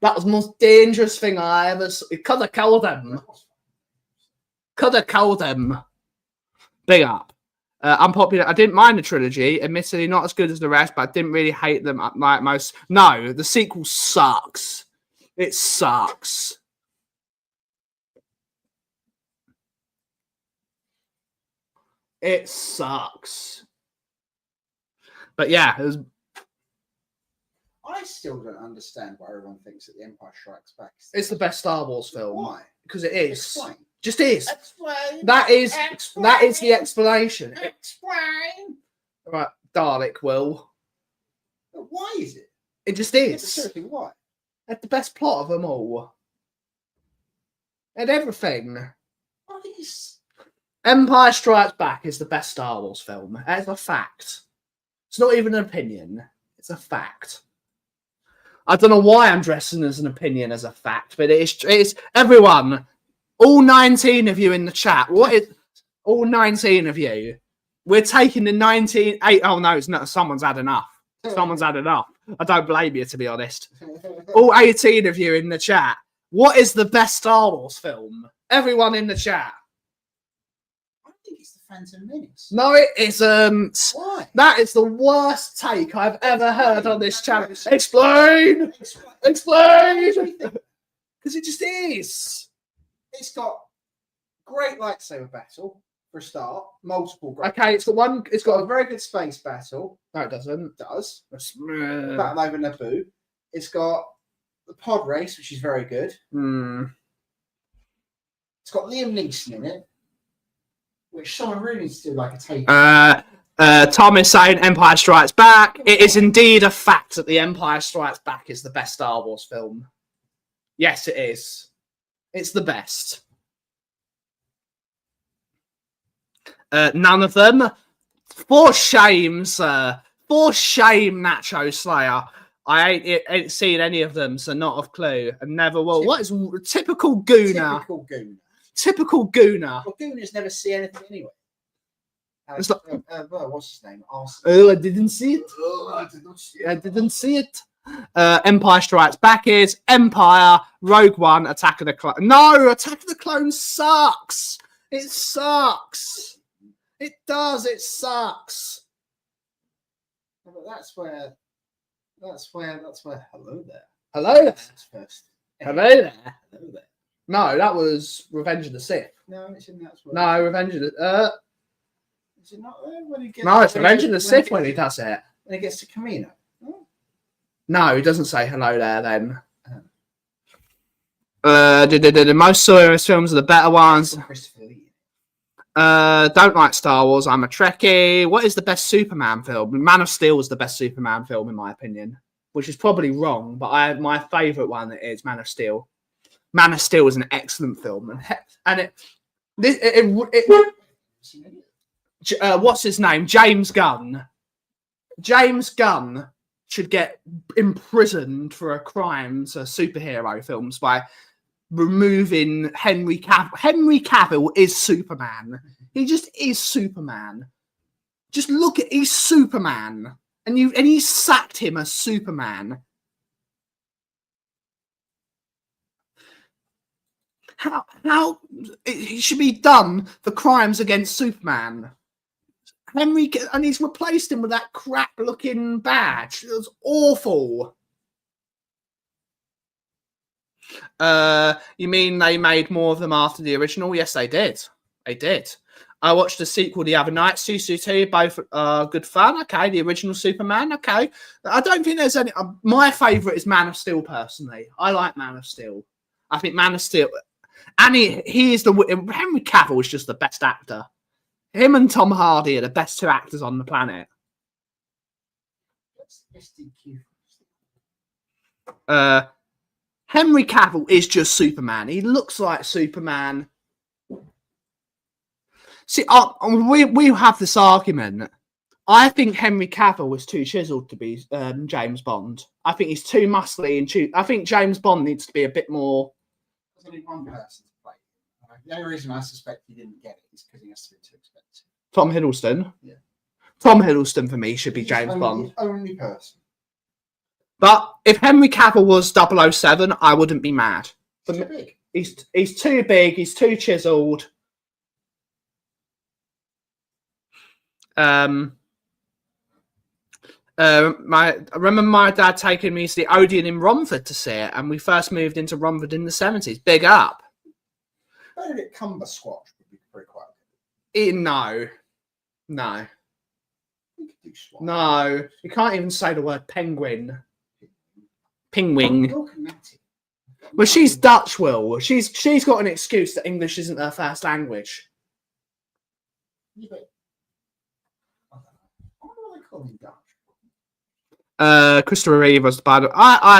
That was the most dangerous thing I ever saw. It could have killed them. Could have killed them. Big up. Unpopular. I didn't mind the trilogy. Admittedly, not as good as the rest, but I didn't really hate them like most. No, the sequel sucks. It sucks. It sucks. But yeah, it was. I still don't understand why everyone thinks that The Empire Strikes Back is It's the best Star Wars film. Why? Because it is. Explain. Just is. Explain. That is the explanation. Explain. Right, Dalek will. But why is it? It just Yeah, but is. seriously, why? It's the best plot of them all. And everything. I think it's... Empire Strikes Back is the best Star Wars film. It's a fact. It's not even an opinion. It's a fact. I don't know why I'm dressing as an opinion as a fact, but it's everyone. All 19 of you in the chat. What is all 19 of you? We're taking the 19. Oh no, it's not. Someone's had enough. Someone's had enough. I don't blame you, to be honest. All 18 of you in the chat. What is the best Star Wars film? Everyone in the chat. I think it's The Phantom Menace. No, it isn't. Why? That is the worst take I've ever heard on this channel. Explain! Explain! Because it just is. It's got great lightsaber battle for a start. Multiple great. Okay, it's got one. It's It's got got a very good space battle. No, it doesn't. It does. Hmm. Battle over Naboo. It's got the pod race, which is very good. It's got Liam Neeson in it, which someone really needs to do like a take. Tom is saying Empire Strikes Back. It is indeed a fact that The Empire Strikes Back is the best Star Wars film. Yes, it is. It's the best. None of them. For shame, sir. For shame, Nacho Slayer. I ain't seen any of them, so not a clue. And never will. What is typical Gooner? Typical Gooner. Typical Gooner. Well, Gooners never see anything anyway. It's like- what's his name? Oh, I didn't see it. I did not see it. I didn't see it. Empire Strikes Back is Empire, Rogue One, Attack of the Clones. No, Attack of the Clones sucks. It sucks. It does. It sucks. But that's where. Hello there. Hello there. That's first. Hello there. Hello there. No, that was Revenge of the Sith. No, it's in that's where. No, Revenge of the. Is it not there when he gets? No, it's when Revenge he- of the when Sith he when he gets- does it. When he gets to Camino. Oh. No, he doesn't say hello there then. The most serious films are the better ones. Christopher Lee. Don't like Star Wars. I'm a Trekkie. What is the best Superman film? Man of Steel is the best Superman film in my opinion, which is probably wrong. But my favourite one is Man of Steel. Man of Steel is an excellent film, and what's his name? James Gunn. James Gunn should get imprisoned for a crime to superhero films by removing Henry Cavill. Henry Cavill is Superman. He just is Superman. Just look at he's Superman, and he sacked him as Superman. How it should be done for crimes against Superman. Henry, and he's replaced him with that crap-looking badge. It was awful. You mean they made more of them after the original? Yes, they did. They did. I watched the sequel the other night, Susu 2, both good fun. Okay, the original Superman. Okay. I don't think there's any... my favourite is Man of Steel, personally. I like Man of Steel. I think Man of Steel... And he is the... Henry Cavill is just the best actor. Him and Tom Hardy are the best two actors on the planet. Henry Cavill is just Superman. He looks like Superman. See, we have this argument. I think Henry Cavill was too chiseled to be James Bond. I think he's too muscly and I think James Bond needs to be a bit more. There's only one person to play. The only reason I suspect he didn't get it is because he has to be too expensive. Tom Hiddleston. Yeah. Tom Hiddleston for me should be He's James Bond. The only person. But if Henry Cavill was 007, I wouldn't be mad. He's too big. He's too big. He's too chiseled. I remember my dad taking me to the Odeon in Romford to see it, and we first moved into Romford in the 70s. Big up. Benedict Cumbersquatch would be pretty quite No. No. We could do Swatch. No. You can't even say the word penguin. Penguin. Well, she's Dutch, Will. She's got an excuse that English isn't her first language. Yeah, but I don't know. I wonder why they call him Dutch. Christopher Reeve was bad. I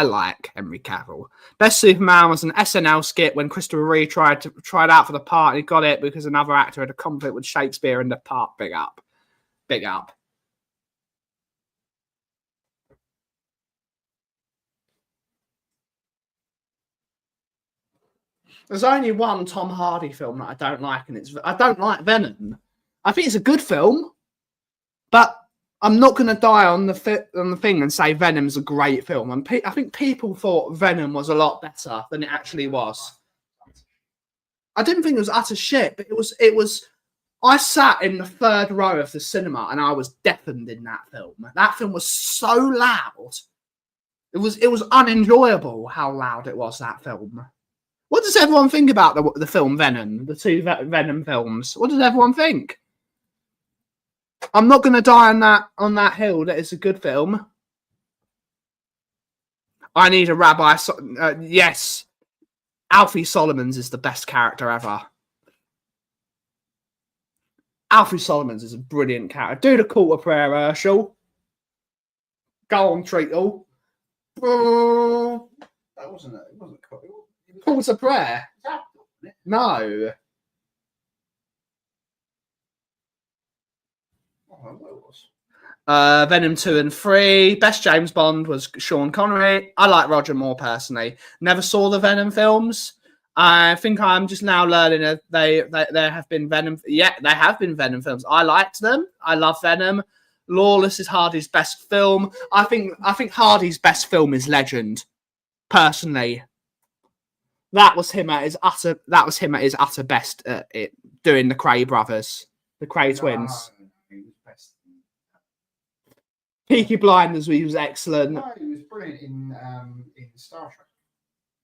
like Henry Cavill. Best Superman was an SNL skit when Christopher Reeve tried out for the part and he got it because another actor had a conflict with Shakespeare in the part. Big up. Big up. There's only one Tom Hardy film that I don't like, and I don't like Venom. I think it's a good film, but I'm not going to die on the thing and say Venom's a great film. And I think people thought Venom was a lot better than it actually was. I didn't think it was utter shit, but it was. I sat in the third row of the cinema and I was deafened in that film. That film was so loud. It was unenjoyable how loud it was, that film. What does everyone think about the film Venom? The two Venom films. What does everyone think? I'm not going to die on that hill that it's a good film. I need a rabbi. Yes. Alfie Solomons is the best character ever. Alfie Solomons is a brilliant character. Do the call to prayer, Herschel. Go on, Treacle. That wasn't it. It wasn't cool. Call to prayer. No. Venom 2 and 3. Best James Bond was Sean Connery. I like Roger Moore personally. Never saw the Venom films. I think I'm just now learning that there have been Venom. Yeah, there have been Venom films. I liked them. I love Venom. Lawless is Hardy's best film. I think Hardy's best film is Legend. Personally, that was him at his utter best at it, doing the Cray brothers, the Cray twins. Peaky Blinders, he was excellent. No, he was brilliant in Star Trek.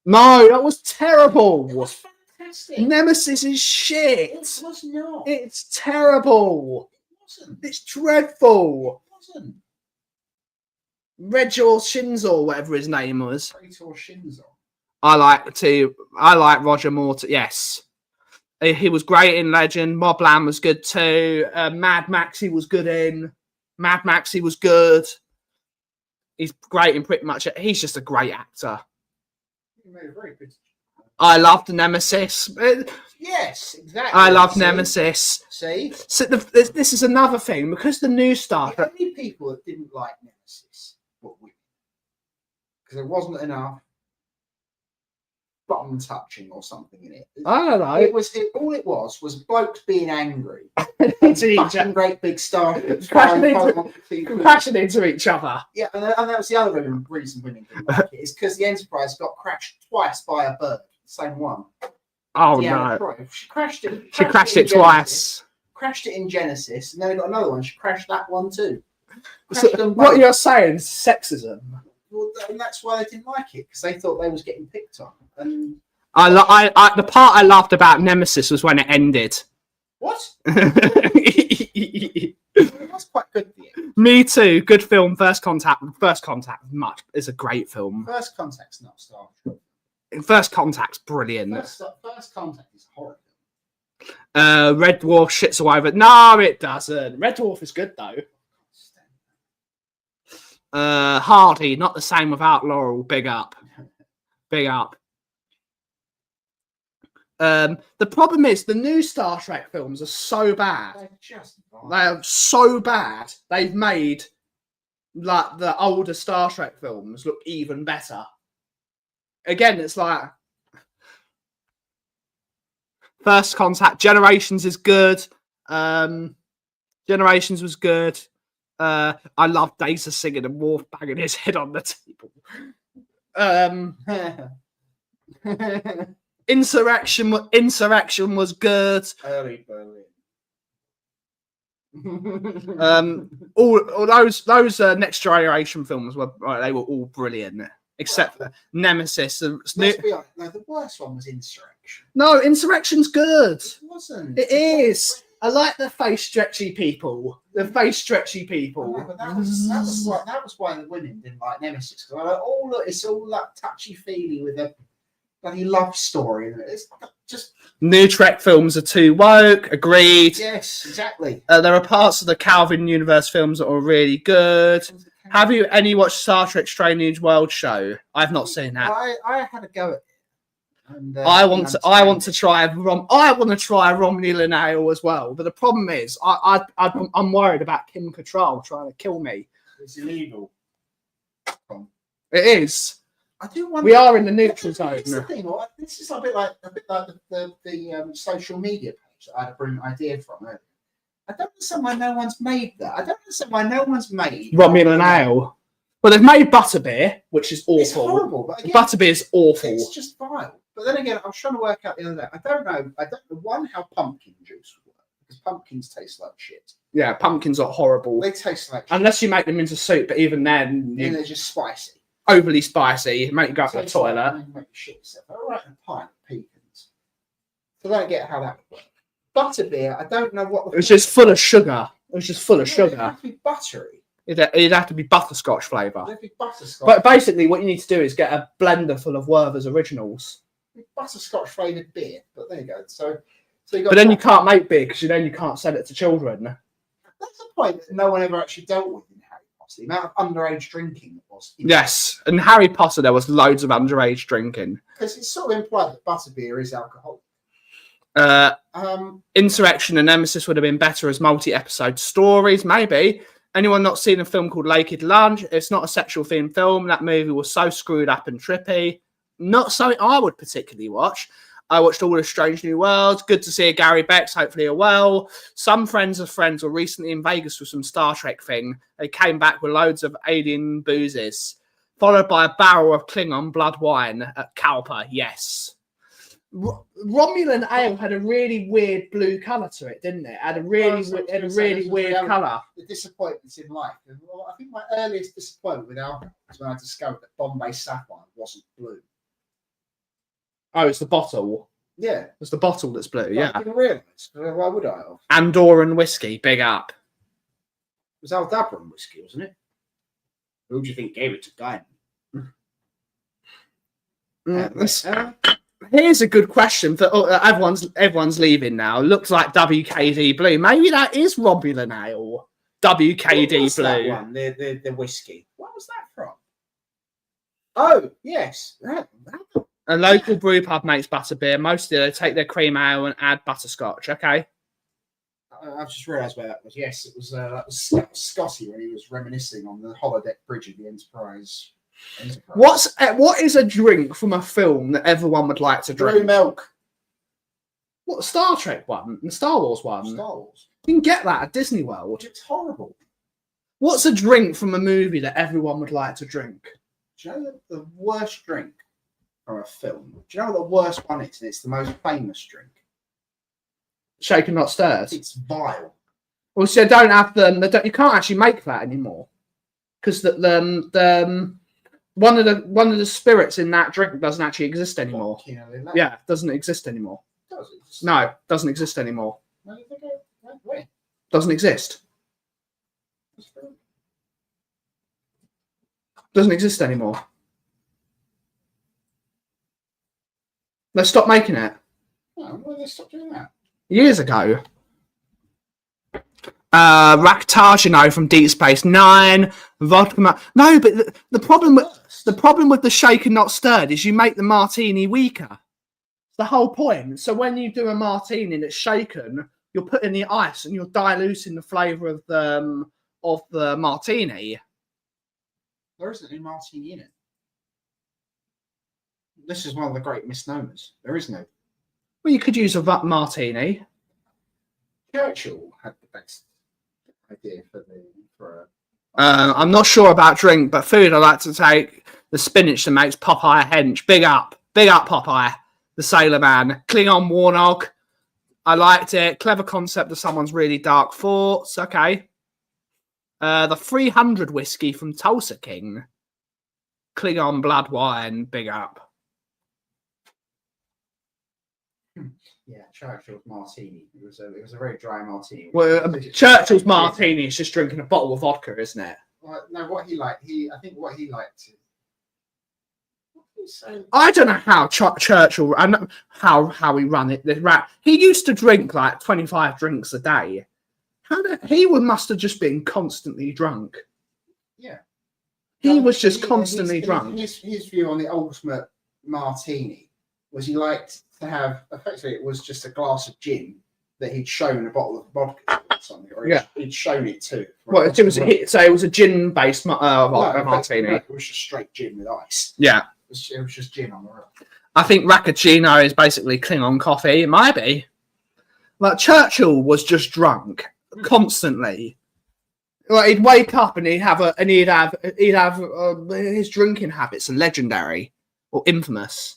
No, that was terrible. It was fantastic. Nemesis is shit. It was not. It's terrible. It wasn't. It's dreadful. It wasn't. Regor Shinzo, whatever his name was. Praetor Shinzo. I like Roger Moore. Yes, he was great in Legend. Mobland was good too. Mad Maxie was good in. Mad Maxie was good. He's great in pretty much. He's just a great actor. He made a very good. I loved Nemesis. Yes, exactly. I love Nemesis. See, So this is another thing because the new Star the Trek. only people that didn't like Nemesis were women because there wasn't enough bottom touching or something in it. I don't know. All it was blokes being angry. Fucking Great big starships crashing into each other. Yeah, and that was the other reason women didn't like it. Is because the Enterprise got crashed twice by a bird, the same one. Oh Deanna no! Troi. She crashed it. She crashed in it twice. Crashed it in Genesis, and then they got another one. She crashed that one too. So, Crashed them what both. you're saying is sexism. Well, and that's why they didn't like it because they thought they was getting picked on. And The part I loved about Nemesis was when it ended. what? It was quite good for you. Me too. Good film. First Contact. Much is a great film. First Contact's not Star Trek. First Contact's brilliant. First Contact is horrible. Red Dwarf shits away, but no, it doesn't. Red Dwarf is good though. Hardy, not the same without Laurel. Big up. Big up. The problem is the new Star Trek films are so bad. They're just They are so bad. They've made like the older Star Trek films look even better. Again, it's like First Contact. Generations is good. Generations was good. I love Data singing and Worf banging his head on the table. Insurrection was good. Early Berlin. All those Next Generation films were all brilliant, except for Nemesis. Let's be honest. No, the worst one was Insurrection. No, Insurrection's good. It wasn't. It is. I like the face stretchy people. The face stretchy people. No, but that was why the women didn't like Nemesis. Because like, it's all that touchy feely with a bloody love story. It's just New Trek films are too woke. Agreed. yes, exactly. There are parts of the Calvin Universe films that are really good. Have you watched Star Trek Strange World show? I've not seen that. I had a go at it. And, I want to try Romulan Ale as well, but the problem is I'm worried about Kim Cattrall trying to kill me. It's illegal. It is. I do wonder. We are in the neutral zone. This is the thing. This is a bit like the social media page that I had a brilliant idea from earlier. I don't understand why no one's made that. I don't understand why no one's made Romulan Ale. Well, they've made Butterbeer, which is awful. It's horrible. But again, Butterbeer is awful. it's just vile. But then again, I was trying to work out the other day. I don't know one how pumpkin juice would work because pumpkins taste like shit. Yeah, pumpkins are horrible. They taste like shit. Unless you make them into soup, but even then, And they're just spicy. overly spicy, make you go up to the Tastes like toilet. when you make shit yourself. All right, a pint of pecans. So I don't get how that would work. Butterbeer, I don't know what. It was just full of sugar. It was just full of It'd sugar. have to be buttery. It'd have to be butterscotch flavour. It'd be butterscotch. But basically, what you need to do is get a blender full of Werther's Originals. Butterscotch flavoured beer. But there you go. So you got. But then you can't make beer because then you can't sell it to children. That's the point that no one ever actually dealt with in Harry Potter. The amount of underage drinking that was. Yes, and Harry Potter, there was loads of underage drinking. Because it's sort of implied that butterbeer is alcohol. Insurrection and Nemesis would have been better as multi-episode stories, maybe. Anyone not seen a film called Naked Lunch? It's not a sexual themed film. That movie was so screwed up and trippy. Not something I would particularly watch. I watched all of Strange New Worlds. Good to see a Gary Beck's. Hopefully you're well. Some friends of friends were recently in Vegas for some Star Trek thing. They came back with loads of alien boozes, followed by a barrel of Klingon blood wine at Kauffie. Yes. Romulan Ale had a really weird blue colour to it, didn't it? Had a really weird colour. The disappointments in life. Well, I think my earliest disappointment with alcohol was when I discovered that Bombay Sapphire wasn't blue. Oh, it's the bottle. Yeah. It's the bottle that's blue. I Yeah. didn't realise. Why would I have? Andorran whiskey, big up. It was Aldabran whiskey, wasn't it? Who do you think gave it to Guy? Here's a good question for everyone's leaving now. Looks like WKD Blue. Maybe that is Romulan Ale. WKD What's Blue. that one? The whiskey. What was that from? Oh, yes. A local brew pub makes butterbeer. Mostly they take their cream ale and add butterscotch. Okay. I've just realised where that was. Yes, it was that was Scotty when he was reminiscing on the holodeck bridge of the Enterprise. What is a drink from a film that everyone would like to drink? Blue milk. What, Star Trek one and Star Wars one? Star Wars. You can get that at Disney World. It's horrible. What's a drink from a movie that everyone would like to drink? Do you know the worst drink from a film? Do you know what the worst one is? And it's the most famous drink. Shaken not stirred. It's vile. Well, so they don't have them. You can't actually make that anymore because one of the spirits in that drink doesn't actually exist anymore. Yeah, it doesn't exist anymore. Does it? No, doesn't exist anymore. Where did they go? Where? Doesn't exist. Doesn't exist anymore. They stopped making it. No, why did they stop doing that? Years ago. Raktargino from Deep Space Nine, vodka. No, but the problem with the shaken not stirred is you make the martini weaker. It's the whole point. So when you do a martini that's shaken, you're putting the ice and you're diluting the flavour of the martini. There isn't any martini in it. This is one of the great misnomers. There is no. Well, you could use a martini. Churchill had the best idea for I'm not sure about drink, but food I like to take the spinach that makes Popeye hench. Big up Popeye, the sailor man. Klingon Warnog. I liked it. Clever concept of someone's really dark thoughts. Okay. The 300 whiskey from Tulsa King. Klingon blood wine. Big up. Yeah, Churchill's martini. It was a very dry martini. Well, Churchill's martini is just drinking a bottle of vodka, isn't it? Well, no, what he liked. I think what he liked. I don't know how Churchill and how he ran it. He used to drink like 25 drinks a day. Must have just been constantly drunk. Yeah, he was just constantly drunk. His view on the ultimate martini was he liked to have, effectively, it was just a glass of gin that he'd shown a bottle of vodka or something, or he'd shown it to. Well, it was a gin-based martini. It was just straight gin with ice. Yeah. It was just gin on the rock. I think Rakacino is basically Klingon coffee. It might be. Like, Churchill was just drunk constantly. Like, he'd wake up and he'd have his drinking habits are legendary or infamous.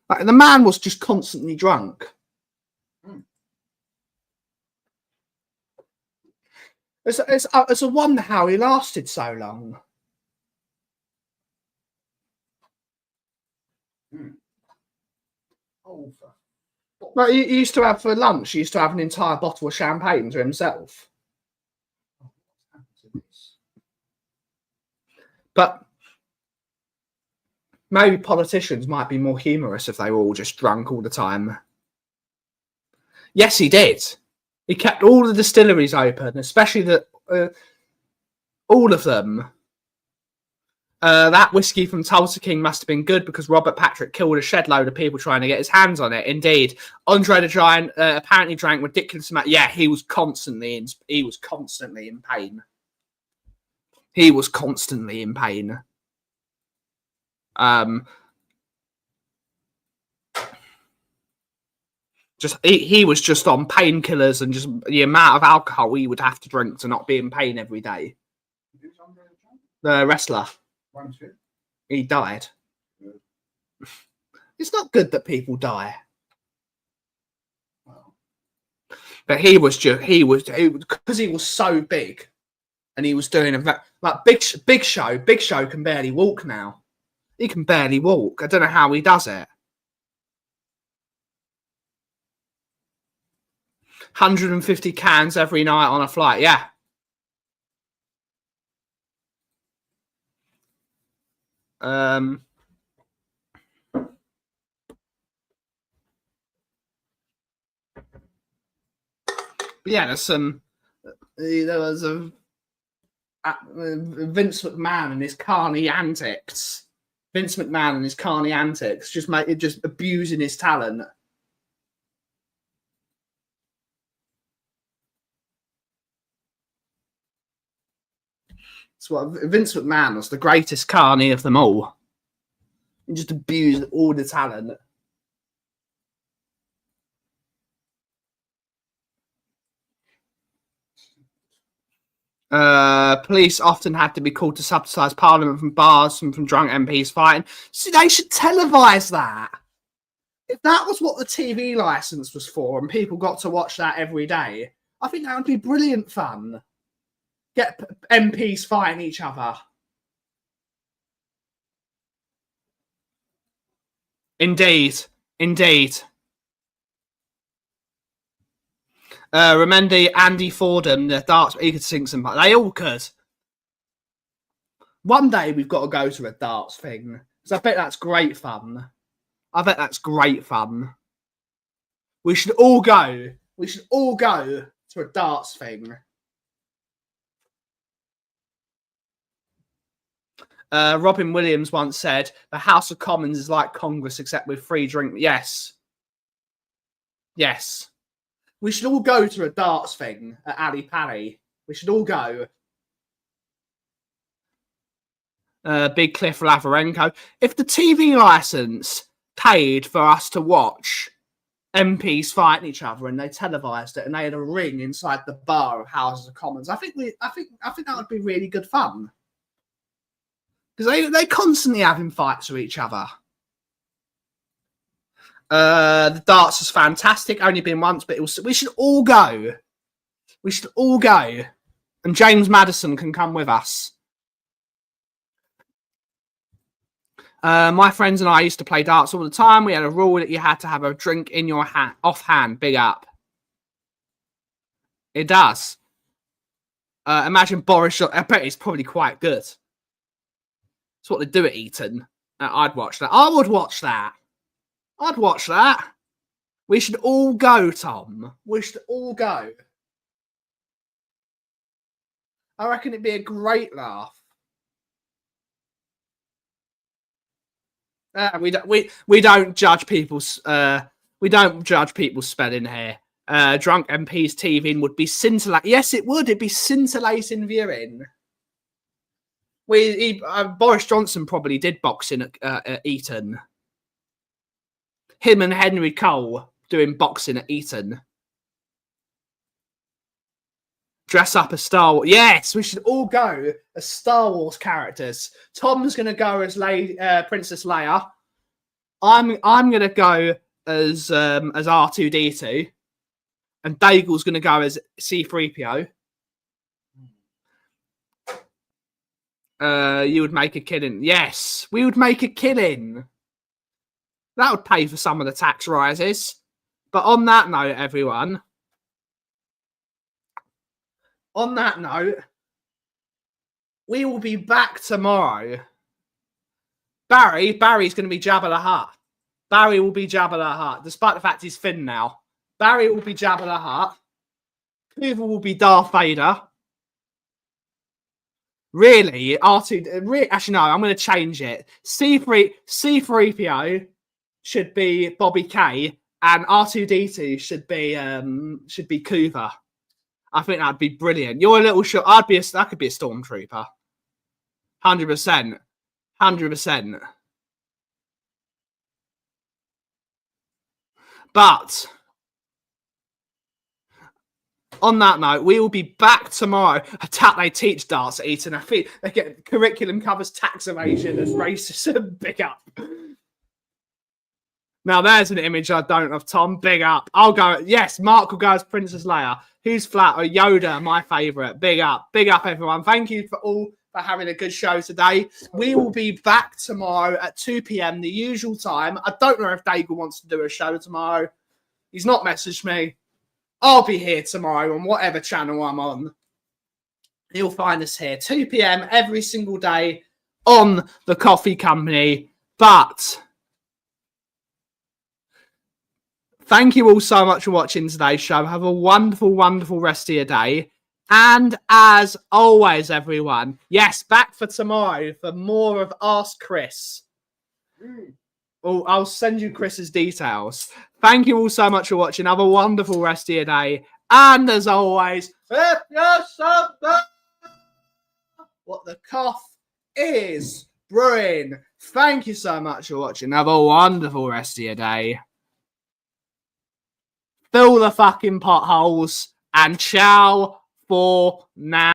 Like, the man was just constantly drunk. It's a wonder how he lasted so long. Like, he used to have for lunch, he used to have an entire bottle of champagne to himself. But maybe politicians might be more humorous if they were all just drunk all the time. Yes, he did. He kept all the distilleries open, especially all of them. That whiskey from Tulsa King must have been good because Robert Patrick killed a shed load of people trying to get his hands on it. Indeed, Andre the Giant apparently drank ridiculous amount. Yeah, he was constantly in pain. He was constantly in pain. He was just on painkillers and just the amount of alcohol he would have to drink to not be in pain every day. The wrestler. He died. It's not good that people die. But he was because he was so big, and he was doing Big Show. Big Show can barely walk now. He can barely walk. I don't know how he does it. 150 cans every night on a flight. Yeah. Yeah, there's some. There was a Vince McMahon and his carny antics. Vince McMahon and his carny antics, just abusing his talent. It's what Vince McMahon was, the greatest carny of them all. He just abused all the talent. Police often had to be called to subsidise Parliament from bars and from drunk MPs fighting. So they should televise that. If that was what the TV licence was for and people got to watch that every day, I think that would be brilliant fun. Get MPs fighting each other. Indeed. Remember Andy Fordham, the darts, he could sing some. They all could. One day we've got to go to a darts thing. Because I bet that's great fun. We should all go. To a darts thing. Robin Williams once said, the House of Commons is like Congress except with free drink. Yes. We should all go to a darts thing at Ali Pally. We should all go. Big Cliff Lavarenko. If the TV licence paid for us to watch MPs fighting each other and they televised it and they had a ring inside the bar of Houses of Commons, I think that would be really good fun. Because they constantly having fights with each other. The darts was fantastic. Only been once, but we should all go. And James Madison can come with us. My friends and I used to play darts all the time. We had a rule that you had to have a drink in your hand, offhand. Big up. It does. Imagine Boris. I bet it's probably quite good. It's what they do at Eton. I'd watch that. I would watch that. I'd watch that. We should all go, Tom. We should all go. I reckon it'd be a great laugh. We don't judge people's spelling here. Drunk MPs TVing would be scintillating. Yes, it would. It'd be scintillating viewing. Boris Johnson probably did boxing at Eton. Him and Henry Cole doing boxing at Eton. Dress up as Star Wars. Yes, we should all go as Star Wars characters. Tom's going to go as Princess Leia. I'm going to go as R2-D2. And Daigle's going to go as C-3PO. You would make a killing. Yes, we would make a killing. That would pay for some of the tax rises. But on that note, everyone. On that note, we will be back tomorrow. Barry's going to be Jabba the Hutt. Barry will be Jabba the Hutt, despite the fact he's Finn now. Barry will be Jabba the Hutt. Hoover will be Darth Vader. Really? R2... Actually, no, I'm going to change it. C-3PO should be Bobby K, and R2-D2 should be Cooper. I think that'd be brilliant. You're a little short. That could be a stormtrooper. 100%. 100%. But on that note, we will be back tomorrow. I doubt they teach darts at Eton. I think they get curriculum covers tax evasion as racism. Big up. Now there's an image I don't of Tom. Big up. I'll go. Yes, Mark will go as Princess Leia. Who's flat? Or Yoda, my favourite. Big up. Big up, everyone. Thank you for having a good show today. We will be back tomorrow at 2 p.m, the usual time. I don't know if Daigle wants to do a show tomorrow. He's not messaged me. I'll be here tomorrow on whatever channel I'm on. You'll find us here 2 p.m. every single day on the Kauffie Company. But thank you all so much for watching today's show. Have a wonderful, wonderful rest of your day. And as always, everyone, yes, back for tomorrow for more of Ask Chris. Oh, I'll send you Chris's details. Thank you all so much for watching. Have a wonderful rest of your day. And as always, if you're something, what the Kauff is brewing. Thank you so much for watching. Have a wonderful rest of your day. Fill the fucking potholes and ciao for now.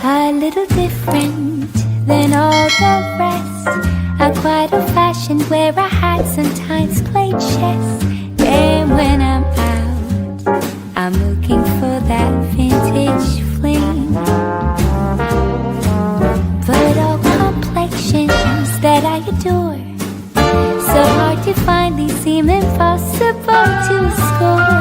A little different than all the rest. I'm quite old-fashioned where I had sometimes played chess. And when I'm out, I'm looking for that vintage fling. But all complexions that I adore, so hard to find, these seem impossible to score.